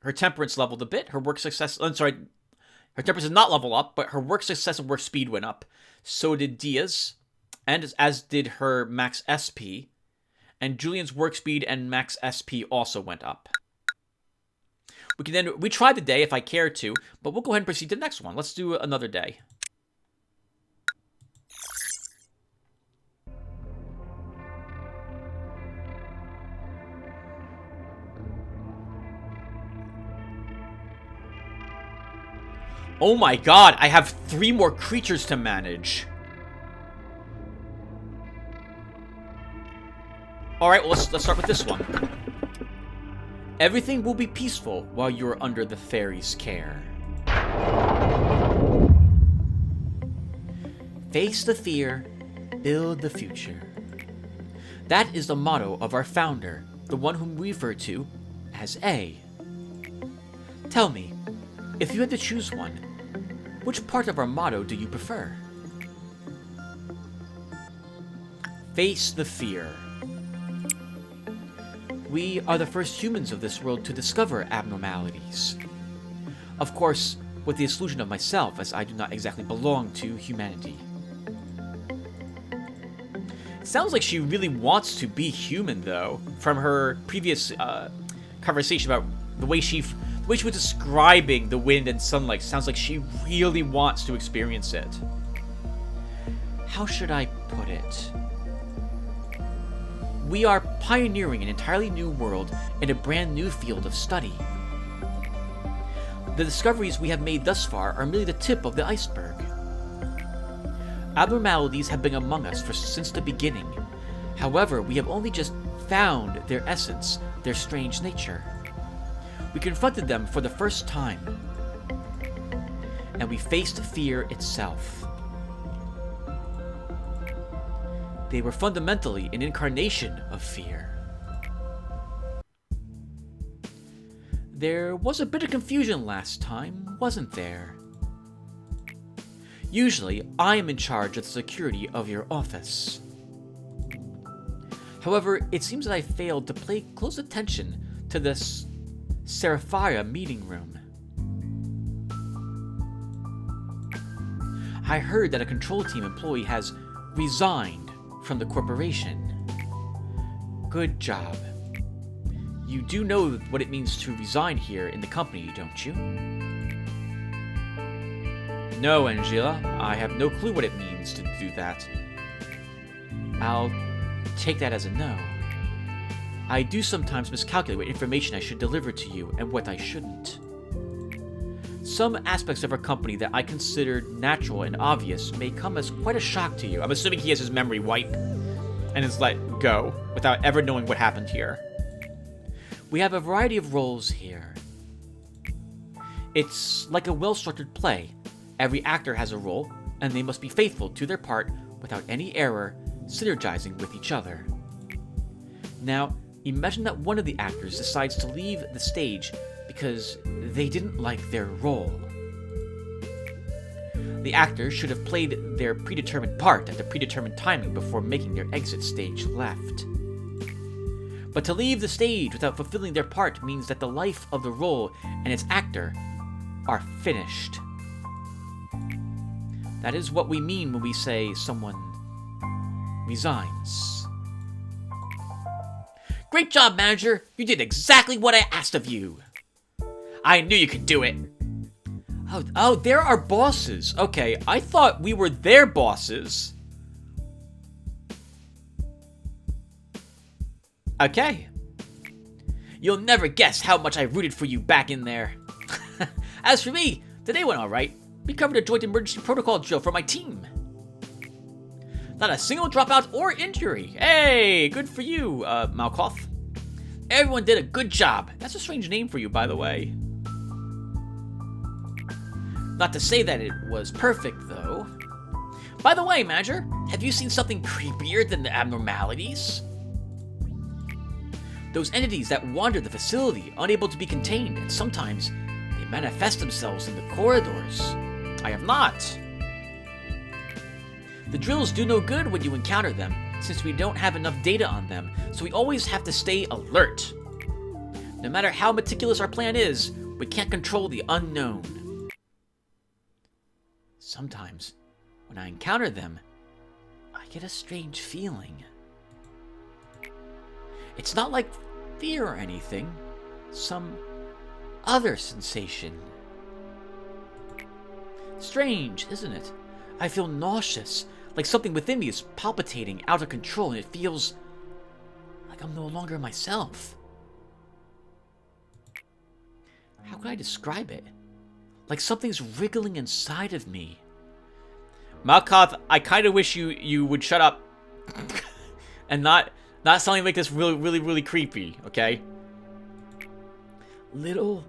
Speaker 1: her temperance leveled a bit. Her work success... I'm sorry. Her temperance did not level up, but her work success and work speed went up. So did Dia's, and as did her max SP. And Julian's work speed and max SP also went up. We can then retry the day if I care to, but we'll go ahead and proceed to the next one. Let's do another day. Oh my god, I have 3 more creatures to manage. Alright, well, let's start with this one. Everything will be peaceful while you are under the fairy's care. Face the fear, build the future. That is the motto of our founder, the one whom we refer to as A. Tell me, if you had to choose one, which part of our motto do you prefer? Face the fear. We are the first humans of this world to discover abnormalities. Of course, with the exclusion of myself, as I do not exactly belong to humanity. It sounds like she really wants to be human, though, from her previous conversation about the way she was describing the wind and sunlight. Sounds like she really wants to experience it. How should I put it? We are pioneering an entirely new world in a brand new field of study. The discoveries we have made thus far are merely the tip of the iceberg. Abnormalities have been among us since the beginning. However, we have only just found their essence, their strange nature. We confronted them for the first time, and we faced fear itself. They were fundamentally an incarnation of fear. There was a bit of confusion last time, wasn't there? Usually, I am in charge of the security of your office. However, it seems that I failed to pay close attention to this Seraphia meeting room. I heard that a control team employee has resigned from the corporation. Good job. You do know what it means to resign here in the company, don't you? No, Angela, I have no clue what it means to do that. I'll take that as a no. I do sometimes miscalculate what information I should deliver to you and what I shouldn't. Some aspects of our company that I considered natural and obvious may come as quite a shock to you. I'm assuming he has his memory wipe and is let go without ever knowing what happened here. We have a variety of roles here. It's like a well-structured play. Every actor has a role, and they must be faithful to their part without any error, synergizing with each other. Now, imagine that one of the actors decides to leave the stage because they didn't like their role. The actor should have played their predetermined part at the predetermined timing before making their exit stage left. But to leave the stage without fulfilling their part means that the life of the role and its actor are finished. That is what we mean when we say someone resigns. Great job, manager! You did exactly what I asked of you! I knew you could do it! Oh, they're our bosses. Okay, I thought we were their bosses. Okay. You'll never guess how much I rooted for you back in there. As for me, today went alright. We covered a joint emergency protocol drill for my team. Not a single dropout or injury. Hey, good for you, Malkoth. Everyone did a good job. That's a strange name for you, by the way. Not to say that it was perfect, though. By the way, Manager, have you seen something creepier than the abnormalities? Those entities that wander the facility, unable to be contained, and sometimes they manifest themselves in the corridors. I have not. The drills do no good when you encounter them, since we don't have enough data on them, so we always have to stay alert. No matter how meticulous our plan is, we can't control the unknown. Sometimes, when I encounter them, I get a strange feeling. It's not like fear or anything, some other sensation. Strange, isn't it? I feel nauseous, like something within me is palpitating out of control, and it feels like I'm no longer myself. How can I describe it? Like something's wriggling inside of me. Malkoth, I kind of wish you would shut up and not something like this really creepy, okay? Little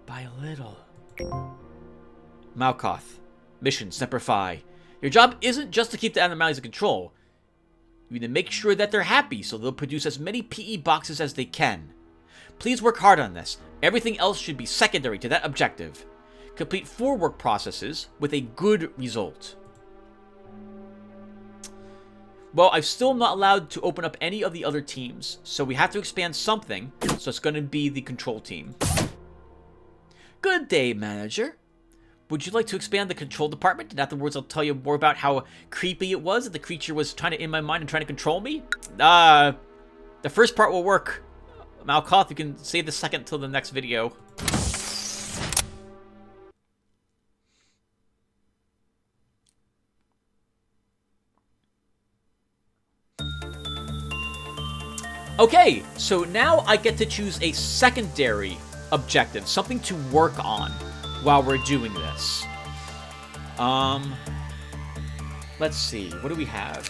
Speaker 1: by little. Malkoth, mission Semper Fi. Your job isn't just to keep the abnormalities in control. You need to make sure that they're happy, so they'll produce as many PE boxes as they can. Please work hard on this. Everything else should be secondary to that objective. Complete 4 work processes with a good result. Well, I'm still not allowed to open up any of the other teams, so we have to expand something, so it's going to be the control team. Good day, Manager. Would you like to expand the control department? And afterwards, I'll tell you more about how creepy it was that the creature was trying to in my mind and trying to control me? The first part will work. Malkoth, you can save the second till the next video. Okay, so now I get to choose a secondary objective, something to work on while we're doing this. Let's see, what do we have?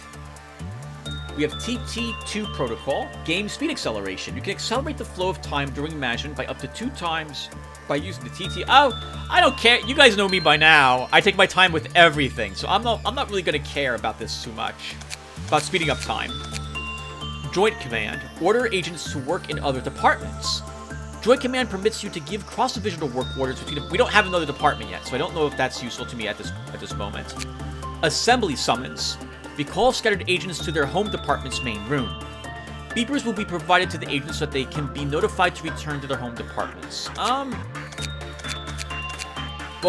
Speaker 1: We have TT2 protocol, game speed acceleration. You can accelerate the flow of time during management by up to 2 times by using the TT. Oh, I don't care. You guys know me by now. I take my time with everything, so I'm not really gonna care about this too much. About speeding up time. Joint Command. Order agents to work in other departments. Joint Command permits you to give cross-divisional work orders between... We don't have another department yet, so I don't know if that's useful to me at this moment. Assembly summons. Recall scattered agents to their home department's main room. Beepers will be provided to the agents so that they can be notified to return to their home departments. Well,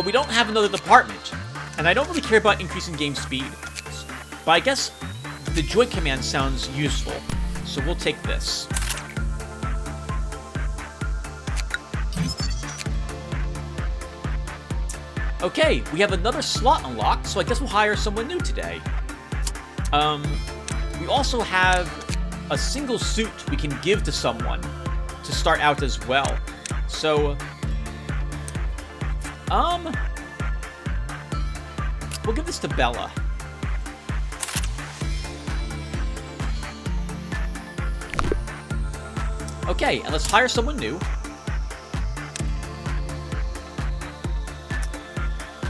Speaker 1: we don't have another department, and I don't really care about increasing game speed. But I guess the Joint Command sounds useful. So we'll take this. Okay, we have another slot unlocked, so I guess we'll hire someone new today. We also have a single suit we can give to someone to start out as well. So, we'll give this to Bella. Okay, and let's hire someone new.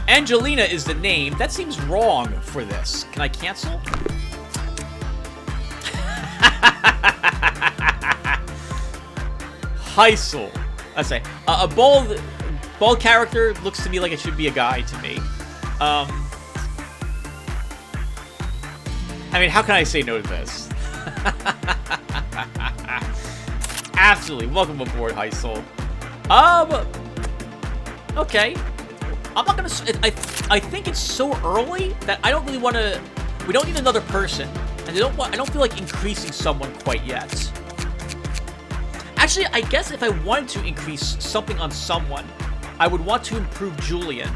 Speaker 1: Angelina is the name. That seems wrong for this. Can I cancel? Heisel. I say a bald character looks to me like it should be a guy to me. I mean, how can I say no to this? Absolutely. Welcome aboard, Heisel. Okay. I'm not gonna... I think it's so early that I don't really want to... We don't need another person. And I don't feel like increasing someone quite yet. Actually, I guess if I wanted to increase something on someone, I would want to improve Julian,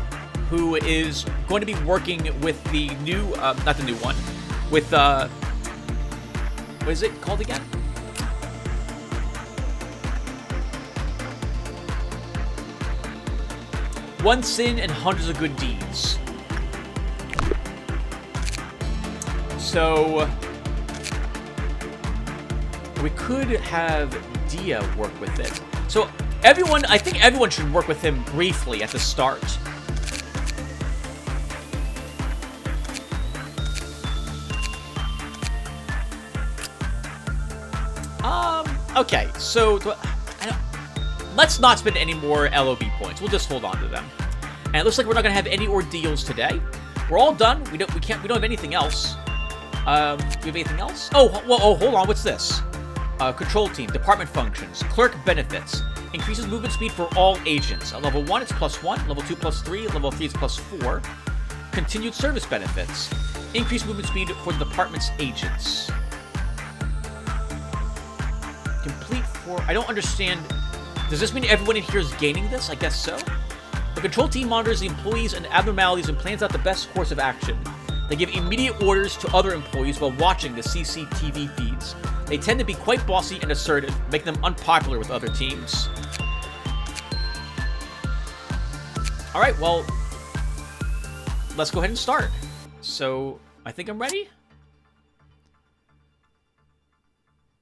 Speaker 1: who is going to be working with the new... not the new one. With, what is it called again? One sin and hundreds of good deeds. So we could have Dia work with it. So I think everyone should work with him briefly at the start. Okay, so let's not spend any more LOB points. We'll just hold on to them. And it looks like we're not gonna have any ordeals today. We're all done. We don't have anything else. Do we have anything else? Oh, hold on. What's this? Control team, department functions, clerk benefits, increases movement speed for all agents. At level 1, it's +1. Level 2, +3. Level 3, it's +4. Continued service benefits, increased movement speed for the department's agents. Complete 4. I don't understand. Does this mean everyone in here is gaining this? I guess so. The control team monitors the employees and abnormalities and plans out the best course of action. They give immediate orders to other employees while watching the CCTV feeds. They tend to be quite bossy and assertive, making them unpopular with other teams. Alright, well, let's go ahead and start. So, I think I'm ready.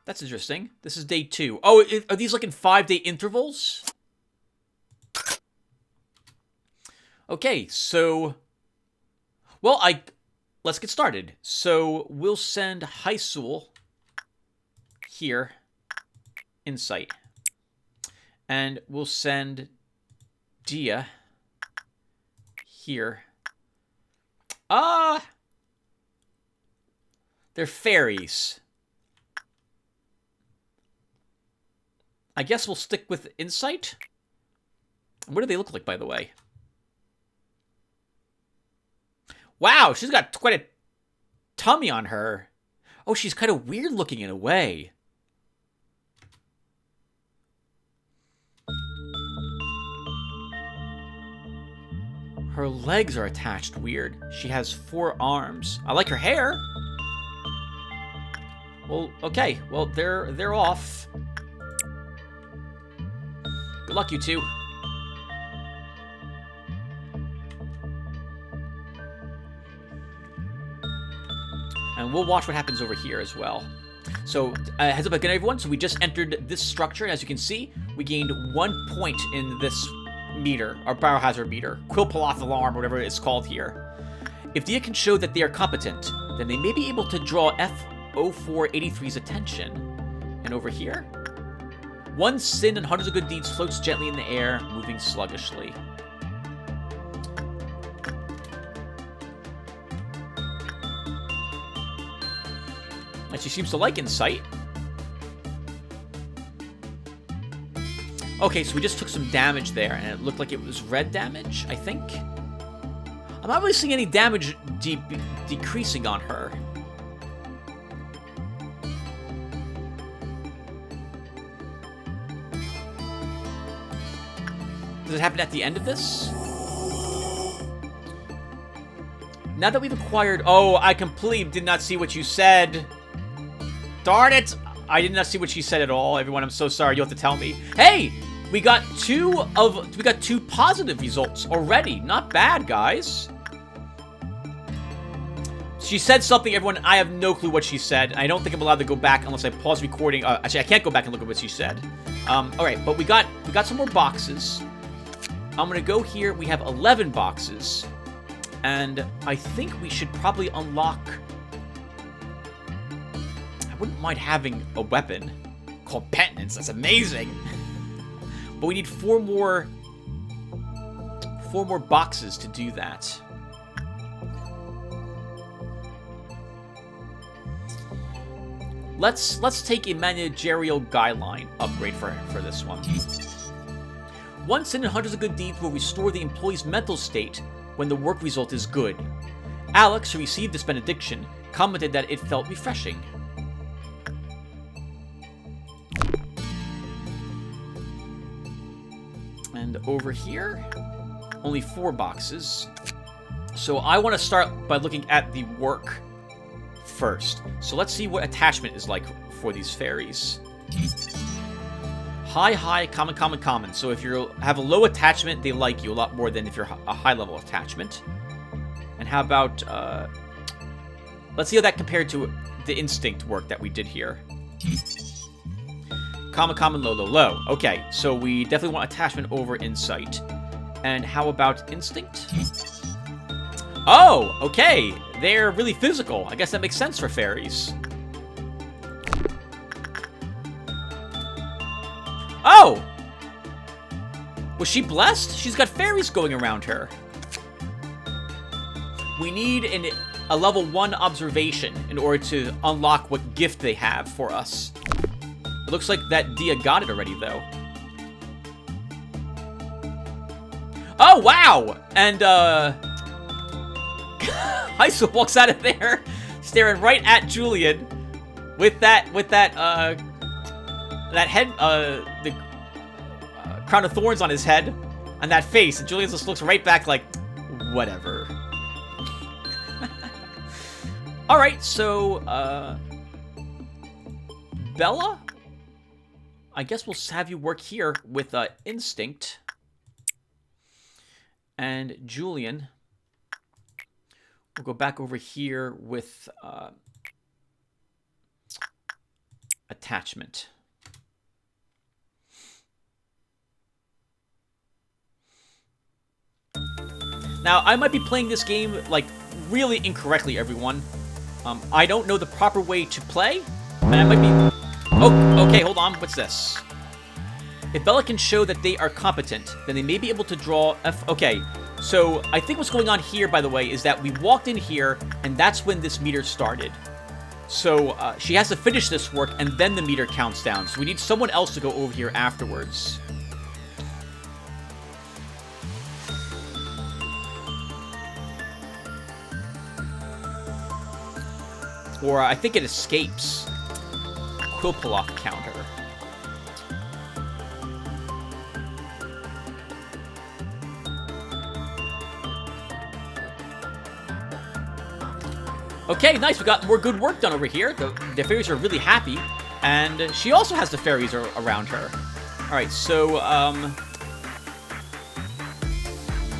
Speaker 1: That's interesting. This is day 2. Oh, are these like in 5-day intervals? Okay, so... Well, let's get started. So, we'll send Hysul here, Insight. And we'll send Dia here. They're fairies. I guess we'll stick with Insight. What do they look like, by the way? Wow, she's got quite a tummy on her. Oh, she's kind of weird looking in a way. Her legs are attached weird. She has 4 arms. I like her hair. Well, okay. Well, they're off. Good luck, you two. And we'll watch what happens over here as well. So, heads up again, everyone. So we just entered this structure, and as you can see, we gained 1 point in this meter, our biohazard meter, Quilpaloth alarm, whatever it's called here. If Dia can show that they are competent, then they may be able to draw F0483's attention. And over here, 1 sin and hundreds of good deeds floats gently in the air, moving sluggishly. And she seems to like Insight. Okay, so we just took some damage there, and it looked like it was red damage, I think. I'm not really seeing any damage decreasing on her. Does it happen at the end of this? Now that we've acquired... Oh, I completely did not see what you said. Darn it! I did not see what she said at all. Everyone, I'm so sorry. You'll have to tell me. Hey! We got 2 positive results already. Not bad, guys. She said something, everyone. I have no clue what she said. I don't think I'm allowed to go back unless I pause recording. Actually, I can't go back and look at what she said. Alright, but we got some more boxes. I'm gonna go here. We have 11 boxes. And I think we should probably unlock... I wouldn't mind having a weapon called Penitence. That's amazing. But we need 4 more boxes to do that. Let's take a managerial guideline upgrade for this one. 1 sin and hundreds of good deeds will restore the employee's mental state when the work result is good. Alex, who received this benediction, commented that it felt refreshing. And over here, only 4 boxes. So I want to start by looking at the work first. So let's see what attachment is like for these fairies. High, high, common, common, common. So if you have a low attachment, they like you a lot more than if you're a high level attachment. And how about, let's see how that compared to the instinct work that we did here. Common, common, low, low, low. Okay, so we definitely want attachment over insight. And how about instinct? Oh, okay. They're really physical. I guess that makes sense for fairies. Oh! Was she blessed? She's got fairies going around her. We need a level 1 observation in order to unlock what gift they have for us. It looks like that Dia got it already, though. Oh, wow! And, Heisel walks out of there, staring right at Julian with that head, the crown of thorns on his head, and that face. And Julian just looks right back like, whatever. Alright, so, Bella? I guess we'll have you work here with, Instinct. And Julian, we'll go back over here with, Attachment. Now, I might be playing this game, like, really incorrectly, everyone. I don't know the proper way to play, and I might be... Oh, okay, hold on. What's this? If Bella can show that they are competent, then they may be able to draw... Okay, so I think what's going on here, by the way, is that we walked in here, and that's when this meter started. So, she has to finish this work, and then the meter counts down. So we need someone else to go over here afterwards. Or I think it escapes. Quilpaloff counter. Okay, nice. We got more good work done over here. The fairies are really happy. And she also has the fairies around her. Alright, so,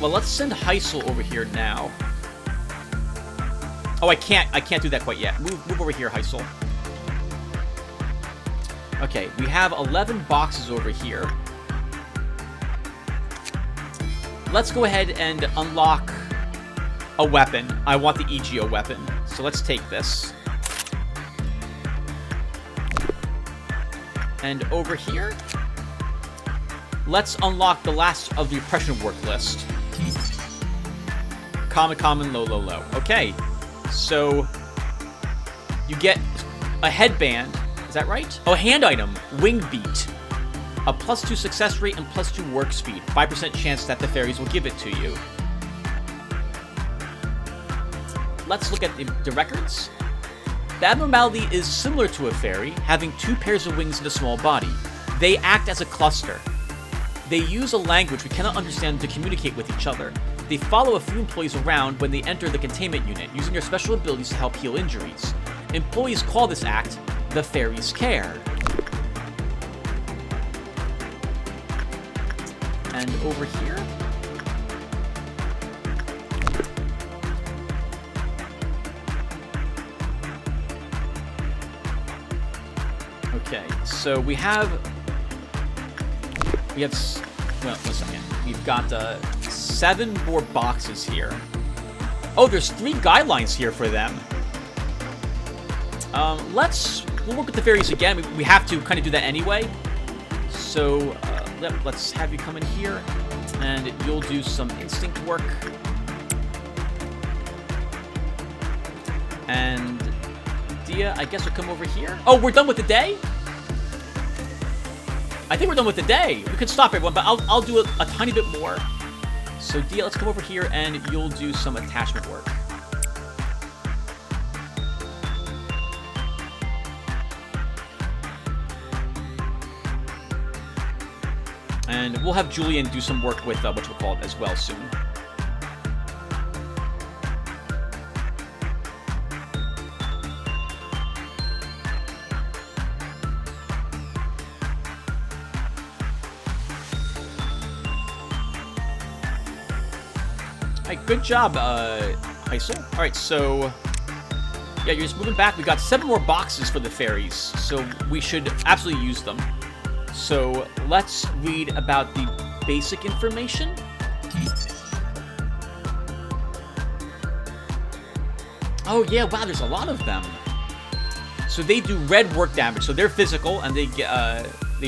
Speaker 1: well, let's send Heisel over here now. Oh, I can't do that quite yet. Move over here, Heisel. Okay, we have 11 boxes over here. Let's go ahead and unlock a weapon. I want the EGO weapon. So let's take this. And over here, let's unlock the last of the oppression work list. Common, common, low, low, low. Okay. So, you get a headband. Is that right? Oh, a hand item. Wing Beat. A +2 success rate and +2 work speed. 5% chance that the fairies will give it to you. Let's look at the records. The Abnormality is similar to a fairy, having 2 pairs of wings and a small body. They act as a cluster. They use a language we cannot understand to communicate with each other. They follow a few employees around when they enter the containment unit, using their special abilities to help heal injuries. Employees call this act the Fairy's Care. And over here... Okay, so we have... Well, one second. We've got 7 more boxes here. Oh, there's 3 guidelines here for them. We'll work with the fairies again. We have to kind of do that anyway. So, let's have you come in here, and you'll do some instinct work. And Dia, I guess, will come over here. Oh, we're done with the day? I think we're done with the day. We could stop everyone, but I'll do a tiny bit more. So, Dia, let's come over here, and you'll do some attachment work. And we'll have Julian do some work with whatchamacallit as well soon. Alright, good job, Heisel. Alright, so... yeah, you're just moving back. We got 7 more boxes for the fairies, so we should absolutely use them. So, let's read about the basic information. Oh, yeah, wow, there's a lot of them. So they do red work damage, so they're physical, and they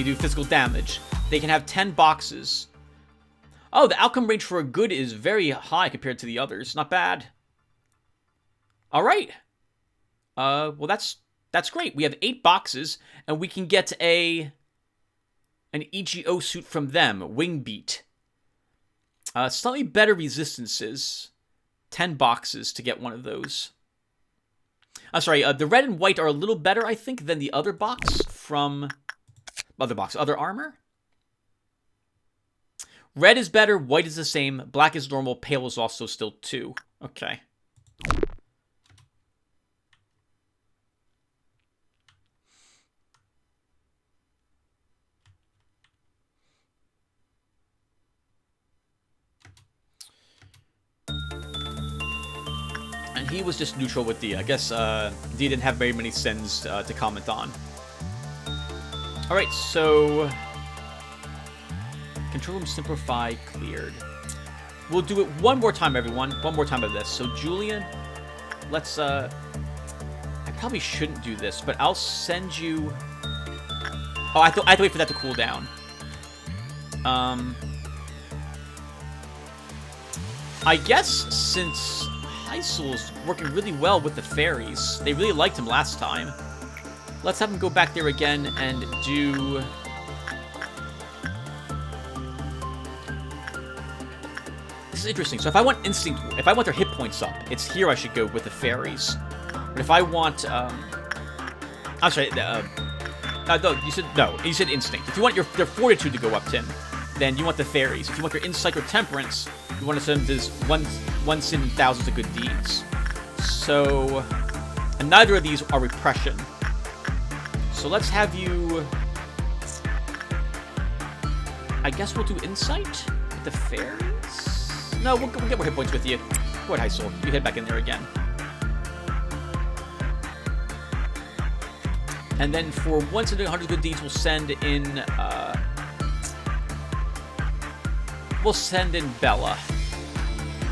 Speaker 1: do physical damage. They can have 10 boxes. Oh, the outcome range for a good is very high compared to the others. Not bad. All right. Well, that's great. We have 8 boxes, and we can get an EGO suit from them, Wing Beat. Slightly better resistances. 10 boxes to get one of those. I'm sorry, the red and white are a little better, I think, than the other box from... other armor? Red is better, white is the same, black is normal, pale is also still 2. Okay. And he was just neutral with D. I guess D didn't have very many sins to comment on. Alright, so... Control room simplify cleared. We'll do it one more time, everyone. One more time of this. So, Julian, let's... I probably shouldn't do this, but I'll send you... Oh, I have to wait for that to cool down. I guess since Heisel's working really well with the fairies, they really liked him last time. Let's have him go back there again and do... This is interesting. So if I want instinct, if I want their hit points up, it's here I should go with the fairies. But if I want, I'm sorry, no, you said instinct. If you want their fortitude to go up, Tim, then you want the fairies. If you want their insight or temperance, you want to send this one sin, thousands of good deeds. So, and neither of these are repression. So let's have you. I guess we'll do insight with the fairies. No, we'll get more hit points with you. Go ahead, Heisel. You head back in there again. And then for 100 good deeds, we'll send in Bella.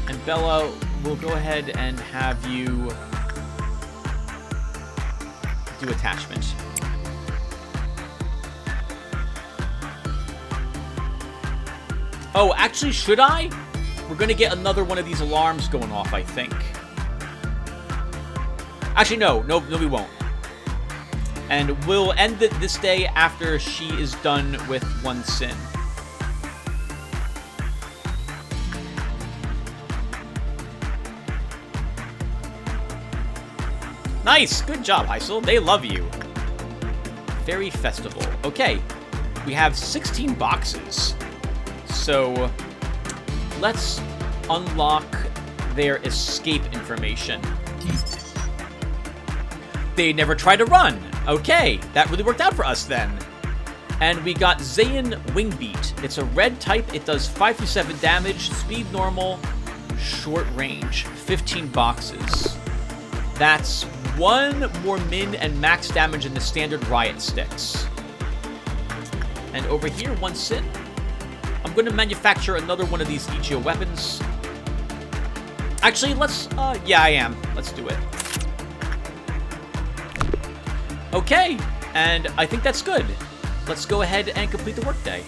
Speaker 1: And Bella, we'll go ahead and have you do attachment. Oh, actually, should I? We're going to get another one of these alarms going off, I think. Actually, no, we won't. And we'll end it this day after she is done with one sin. Nice! Good job, Heisel. They love you. Fairy Festival. Okay. We have 16 boxes. So, let's unlock their escape information. They never tried to run. Okay, that really worked out for us then. And we got Zayn Wingbeat. It's a red type. It does 5-7 damage, speed normal, short range. 15 boxes. That's 1 more min and max damage than the standard riot sticks. And over here, 1 sin. I'm going to manufacture another one of these EGO weapons. Actually, let's... yeah, I am. Let's do it. Okay, and I think that's good. Let's go ahead and complete the workday.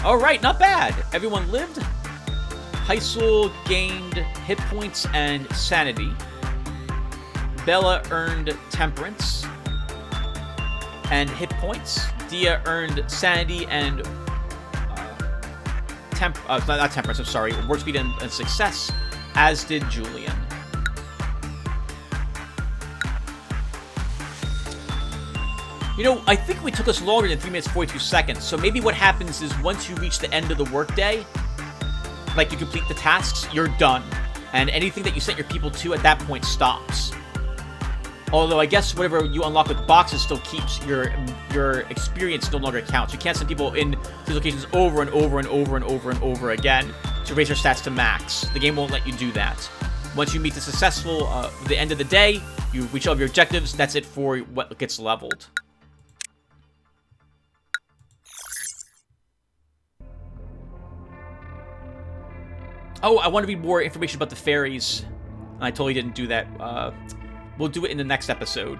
Speaker 1: Alright, not bad. Everyone lived. Heisel gained hit points and sanity. Bella earned temperance and hit points. Dia earned sanity and not temperance, I'm sorry, work speed and success, as did Julian. You know, I think we took us longer than 3 minutes 42 seconds, so maybe what happens is once you reach the end of the workday, like you complete the tasks, you're done. And anything that you sent your people to at that point stops. Although I guess whatever you unlock with boxes still keeps your experience no longer counts. You can't send people in these locations over and over and over and over and over again to raise their stats to max. The game won't let you do that. Once you meet the end of the day, you reach all of your objectives. That's it for what gets leveled. Oh, I want to read more information about the fairies. I totally didn't do that. We'll do it in the next episode.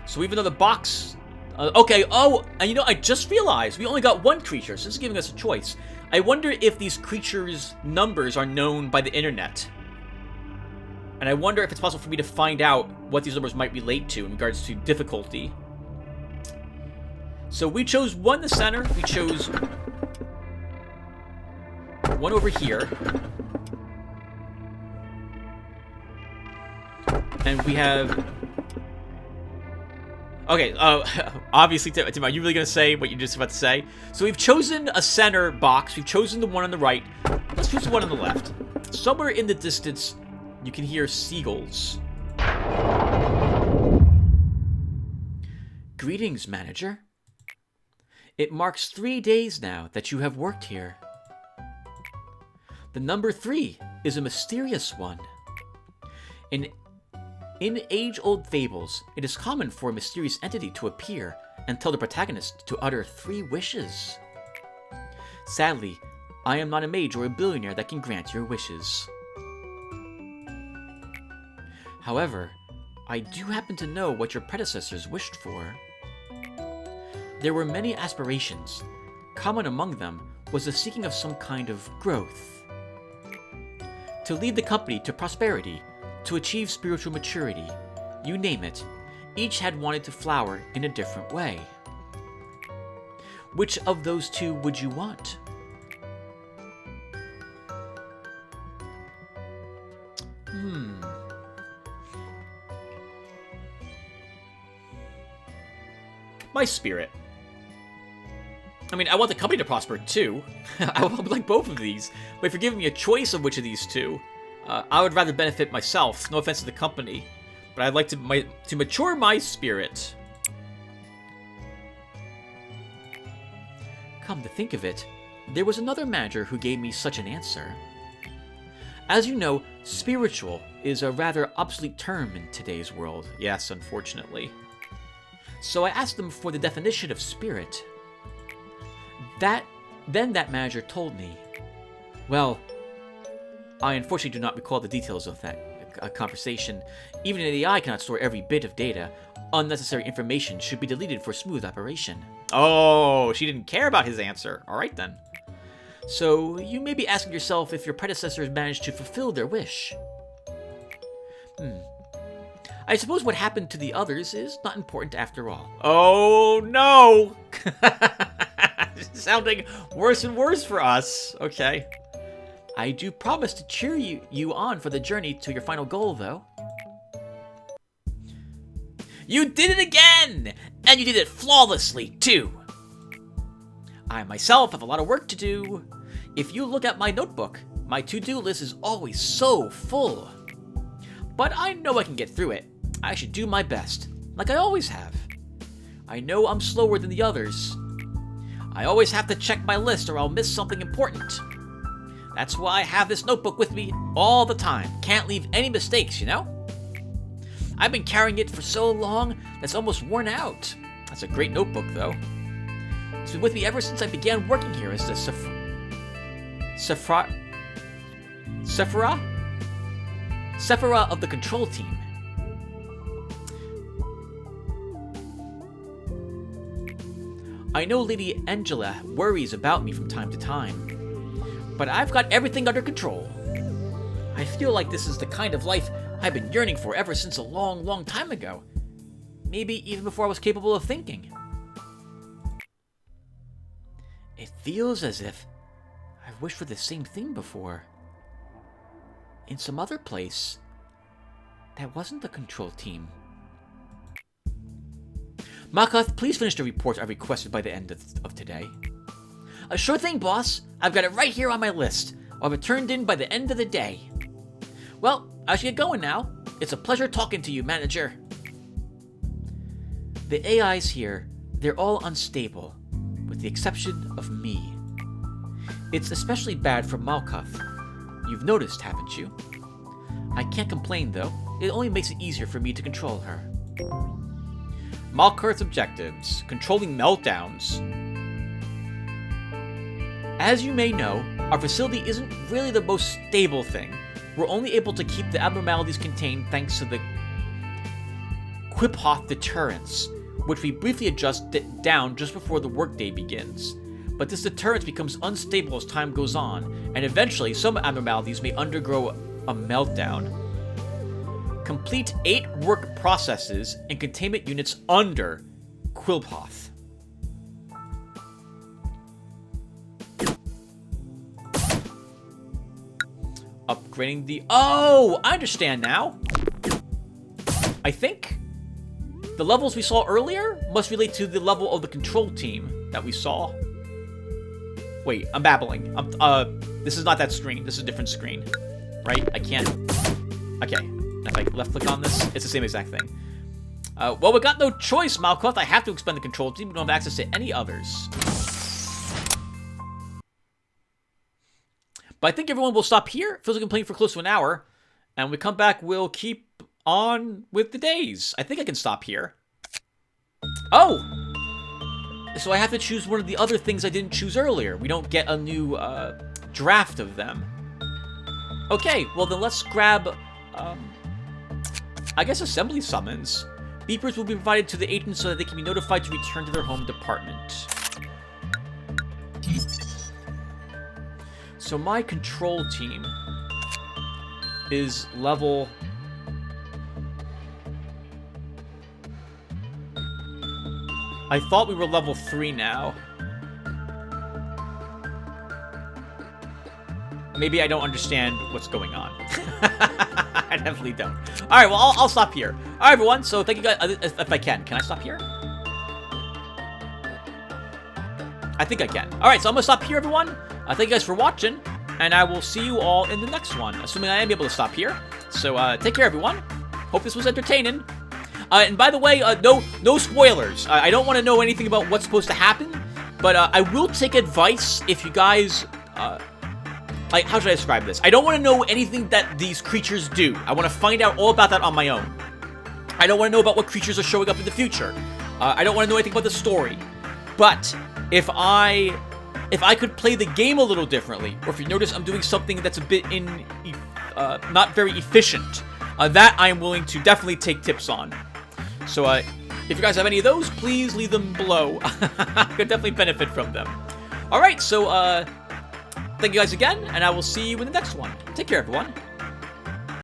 Speaker 1: So even though the box... okay, oh, and you know, I just realized we only got one creature, so this is giving us a choice. I wonder if these creatures' numbers are known by the internet. And I wonder if it's possible for me to find out what these numbers might relate to in regards to difficulty. So we chose one in the center. We chose one over here. And we have... Okay, obviously, Tim, are you really going to say what you're just about to say? So we've chosen a center box. We've chosen the one on the right. Let's choose the one on the left. Somewhere in the distance, you can hear seagulls. Greetings, manager. It marks 3 days now that you have worked here. The number 3 is a mysterious one. In age-old fables, it is common for a mysterious entity to appear and tell the protagonist to utter 3 wishes. Sadly, I am not a mage or a billionaire that can grant your wishes. However, I do happen to know what your predecessors wished for. There were many aspirations. Common among them was the seeking of some kind of growth. To lead the company to prosperity, to achieve spiritual maturity, you name it, each had wanted to flower in a different way. Which of those 2 would you want? My spirit. I mean, I want the company to prosper too. I would like both of these. But if you're giving me a choice of which of these 2, I would rather benefit myself. No offense to the company, but I'd like to mature my spirit. Come to think of it, there was another manager who gave me such an answer. As you know, spiritual is a rather obsolete term in today's world. Yes, unfortunately. So I asked them for the definition of spirit. Then that manager told me, well, I unfortunately do not recall the details of that conversation. Even an AI cannot store every bit of data. Unnecessary information should be deleted for smooth operation. Oh, she didn't care about his answer. All right, then. So, you may be asking yourself if your predecessors managed to fulfill their wish. I suppose what happened to the others is not important after all. Oh, no! Sounding worse and worse for us. Okay. I do promise to cheer you on for the journey to your final goal, though. You did it again! And you did it flawlessly, too! I myself have a lot of work to do. If you look at my notebook, my to-do list is always so full. But I know I can get through it. I should do my best, like I always have. I know I'm slower than the others. I always have to check my list or I'll miss something important. That's why I have this notebook with me all the time. Can't leave any mistakes, you know? I've been carrying it for so long that it's almost worn out. That's a great notebook, though. It's been with me ever since I began working here as the Sephira of the control team. I know Lady Angela worries about me from time to time, but I've got everything under control. I feel like this is the kind of life I've been yearning for ever since a long, long time ago. Maybe even before I was capable of thinking. It feels as if I've wished for the same thing before. In some other place that wasn't the control team. Makath, please finish the report I requested by the end of today. A sure thing, boss. I've got it right here on my list. I'll have it turned in by the end of the day. Well, I should get going now. It's a pleasure talking to you, manager. The AIs here, they're all unstable, with the exception of me. It's especially bad for Malkuth. You've noticed, haven't you? I can't complain, though. It only makes it easier for me to control her. Malkuth's objectives: controlling meltdowns. As you may know, our facility isn't really the most stable thing. We're only able to keep the abnormalities contained thanks to the Qlipoth deterrence, which we briefly adjust down just before the workday begins. But this deterrence becomes unstable as time goes on, and eventually some abnormalities may undergo a meltdown. Complete 8 work processes and containment units under Qlipoth. Upgrading the... Oh! I understand now! I think the levels we saw earlier must relate to the level of the control team that we saw. Wait, I'm babbling. This is not that screen. This is a different screen. Right? I can't... Okay. If I left-click on this, it's the same exact thing. Well, we got no choice, Malkuth. I have to expend the control team. We don't have access to any others. But I think everyone will stop here. It feels like I'm playing for close to an hour. And when we come back, we'll keep on with the days. I think I can stop here. Oh! So I have to choose one of the other things I didn't choose earlier. We don't get a new draft of them. Okay, well then let's grab, I guess assembly summons. Beepers will be provided to the agents so that they can be notified to return to their home department. So my control team is level... I thought we were level 3 now. Maybe I don't understand what's going on. I definitely don't. Alright, well, I'll stop here. Alright, everyone, so thank you guys. If I can I stop here? I think I can. Alright, so I'm gonna stop here, everyone. Thank you guys for watching, and I will see you all in the next one, assuming I am able to stop here. So, take care, everyone. Hope this was entertaining. And by the way, no spoilers. I don't want to know anything about what's supposed to happen, but I will take advice if you guys... like, how should I describe this? I don't want to know anything that these creatures do. I want to find out all about that on my own. I don't want to know about what creatures are showing up in the future. I don't want to know anything about the story. But if I could play the game a little differently, or if you notice I'm doing something that's a bit not very efficient, that I am willing to definitely take tips on. So, if you guys have any of those, please leave them below. I could definitely benefit from them. Alright, so, thank you guys again, and I will see you in the next one. Take care, everyone.